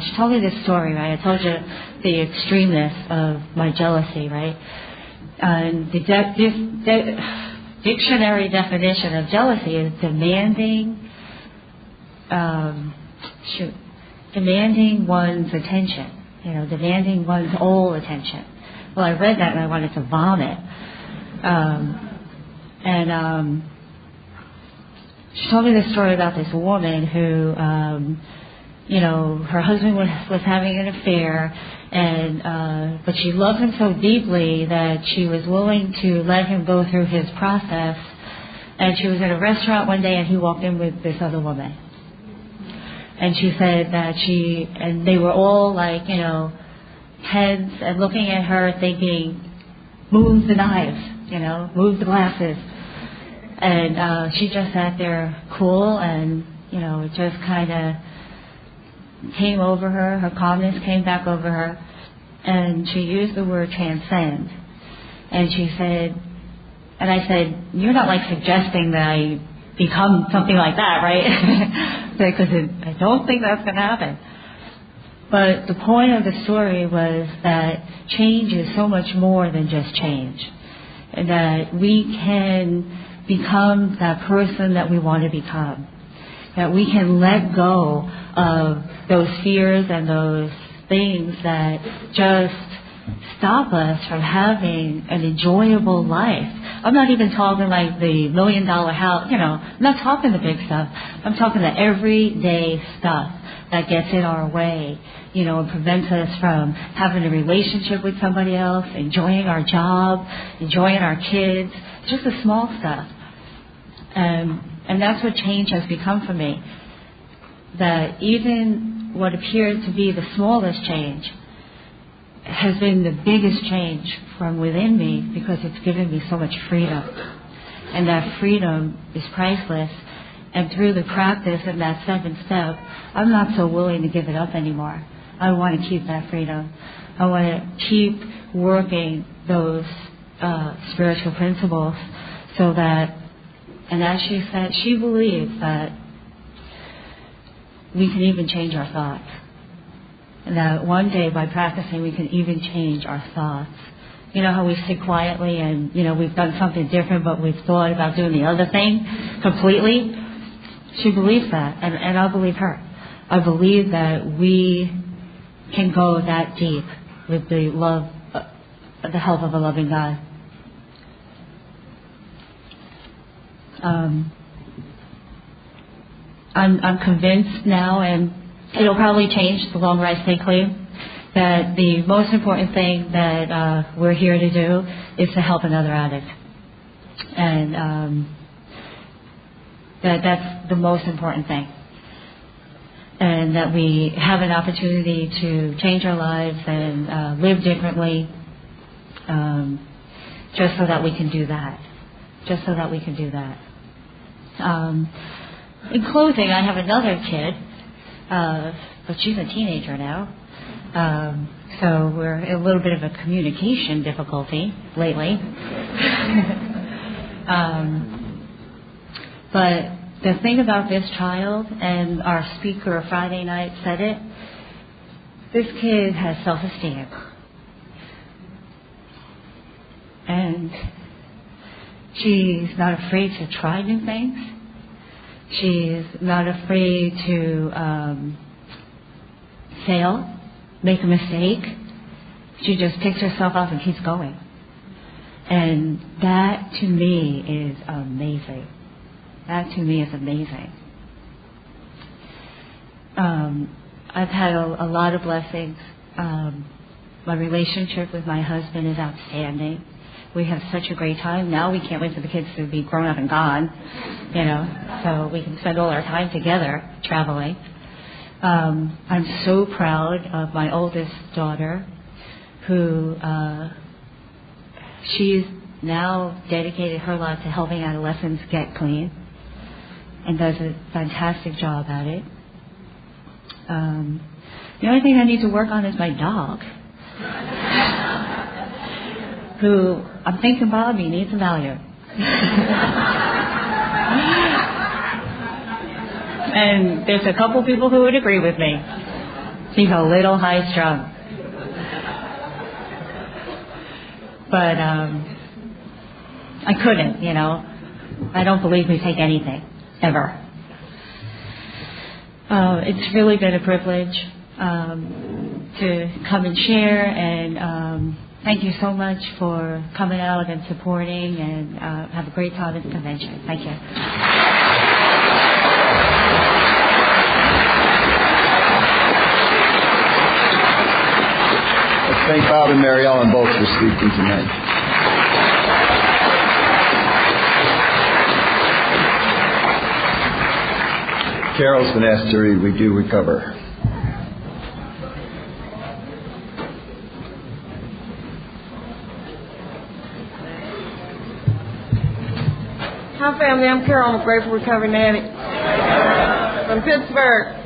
She told me this story, right? I told you the extremeness of my jealousy, right? And the dictionary definition of jealousy is demanding one's attention, demanding one's whole attention. Well, I read that and I wanted to vomit. She told me this story about this woman who, her husband was having an affair, but she loved him so deeply that she was willing to let him go through his process. And she was at a restaurant one day and he walked in with this other woman. And she said that and they were all like, heads and looking at her thinking, move the knives, move the glasses. And she just sat there cool and, it just kind of came over her. Her calmness came back over her. And she used the word transcend. And she said, and I said, you're not like suggesting that I become something like that, right? Because I don't think that's going to happen. But the point of the story was that change is so much more than just change. And that we can become that person that we want to become. That we can let go of those fears and those things that just stop us from having an enjoyable life. I'm not even talking like the $1 million house, I'm not talking the big stuff. I'm talking the everyday stuff that gets in our way, and prevents us from having a relationship with somebody else, enjoying our job, enjoying our kids, just the small stuff. And that's what change has become for me. That even what appeared to be the smallest change has been the biggest change from within me because it's given me so much freedom. And that freedom is priceless. And through the practice of that 7th step, I'm not so willing to give it up anymore. I want to keep that freedom. I want to keep working those spiritual principles so that, and as she said, she believes that we can even change our thoughts. And that one day by practicing we can even change our thoughts. You know how we sit quietly and, we've done something different but we've thought about doing the other thing completely? She believes that, and I believe her. I believe that we can go that deep with the love, the help of a loving God. I'm convinced now, and it'll probably change the longer I stay clean, that the most important thing that we're here to do is to help another addict. And that's the most important thing. And that we have an opportunity to change our lives and live differently just so that we can do that. In closing, I have another kid, but she's a teenager now. So we're in a little bit of a communication difficulty lately. But the thing about this child, and our speaker Friday night said it, this kid has self-esteem. And she's not afraid to try new things. She's not afraid to fail, make a mistake. She just picks herself up and keeps going. And that to me is amazing. I've had a lot of blessings. My relationship with my husband is outstanding. We have such a great time. Now we can't wait for the kids to be grown up and gone, so we can spend all our time together traveling. I'm so proud of my oldest daughter, who she's now dedicated her life to helping adolescents get clean and does a fantastic job at it. The only thing I need to work on is my dog. who I'm thinking, Bob, you need some Valium. And there's a couple people who would agree with me. She's a little high-strung. But I couldn't, I don't believe we take anything, ever. It's really been a privilege to come and share, and thank you so much for coming out and supporting, and have a great time at the convention. Thank you. Let's thank Bob and Mary Ellen both for speaking tonight. Carol's been asked to read We Do Recover. Hi family, I'm Carol. I'm a grateful recovering addict from Pittsburgh.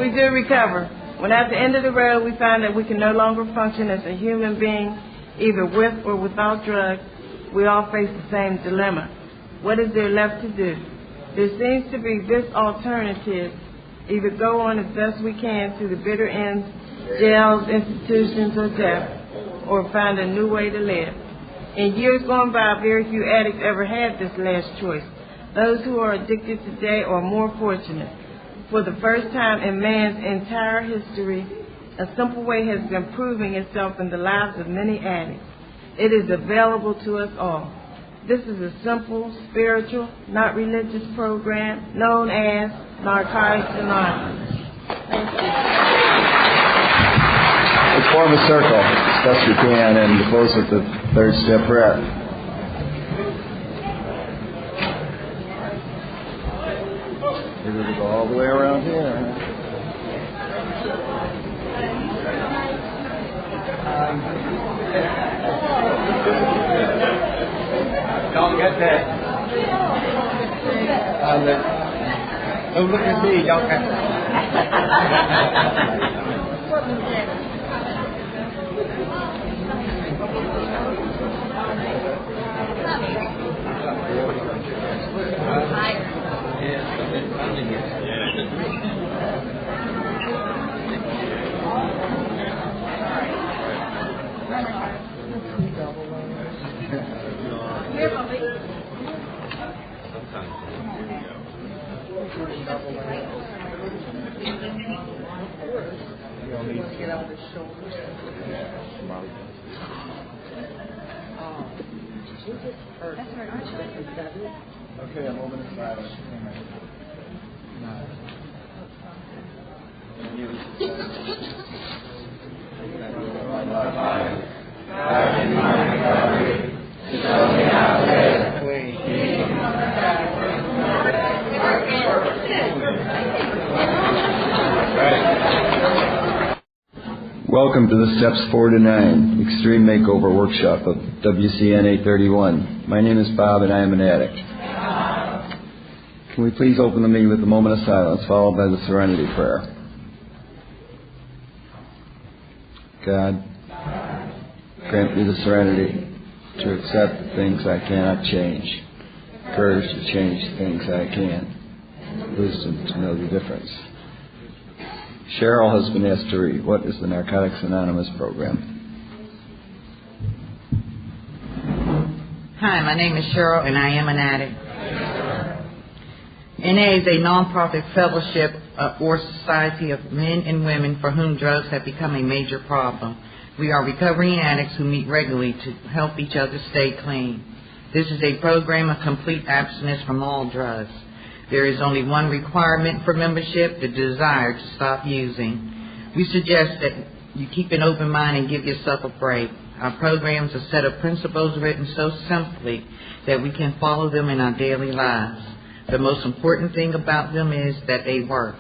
We do recover. When at the end of the road we find that we can no longer function as a human being, either with or without drugs, we all face the same dilemma. What is there left to do? There seems to be this alternative: either go on as best we can to the bitter ends, jails, institutions, or death, or find a new way to live. In years gone by, very few addicts ever had this last choice. Those who are addicted today are more fortunate. For the first time in man's entire history, a simple way has been proving itself in the lives of many addicts. It is available to us all. This is a simple, spiritual, not religious program known as Narcotics Anonymous. Thank you. Let's form a circle as best we can and close with the third step prayer. Maybe we'll go all the way around here. Don't get that. Don't look at me, y'all can. Okay, a moment of silence. Welcome to the Steps 4 to 9 Extreme Makeover Workshop of WCN 831. My name is Bob and I am an addict. Can we please open the meeting with a moment of silence followed by the Serenity Prayer? God, grant me the serenity to accept the things I cannot change, courage to change things I can, wisdom to know the difference. Cheryl has been asked to read. What is the Narcotics Anonymous program? Hi, my name is Cheryl and I am an addict. NA is a nonprofit fellowship or society of men and women for whom drugs have become a major problem. We are recovering addicts who meet regularly to help each other stay clean. This is a program of complete abstinence from all drugs. There is only one requirement for membership: the desire to stop using. We suggest that you keep an open mind and give yourself a break. Our programs are a set of principles written so simply that we can follow them in our daily lives. The most important thing about them is that they work.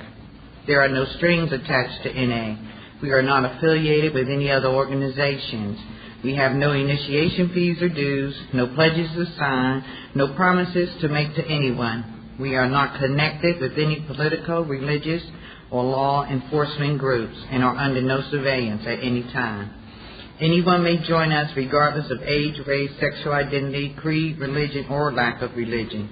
There are no strings attached to NA. We are not affiliated with any other organizations. We have no initiation fees or dues, no pledges to sign, no promises to make to anyone. We are not connected with any political, religious, or law enforcement groups and are under no surveillance at any time. Anyone may join us regardless of age, race, sexual identity, creed, religion, or lack of religion.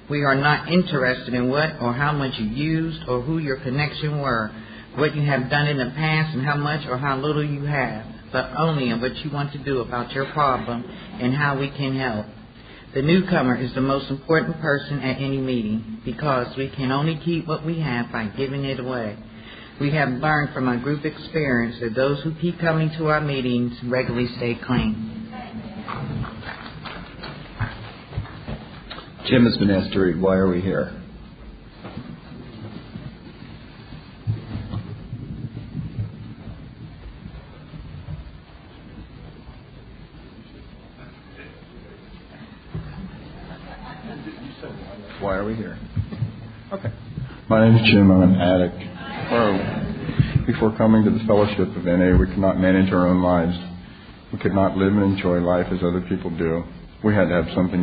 We are not interested in what or how much you used or who your connection were, what you have done in the past and how much or how little you have, but only in what you want to do about your problem and how we can help. The newcomer is the most important person at any meeting because we can only keep what we have by giving it away. We have learned from our group experience that those who keep coming to our meetings regularly stay clean. Jim has been asked to read Why Are We Here? Why are we here? Okay. My name is Jim. I'm an addict. Before coming to the fellowship of NA, we could not manage our own lives. We could not live and enjoy life as other people do. We had to have something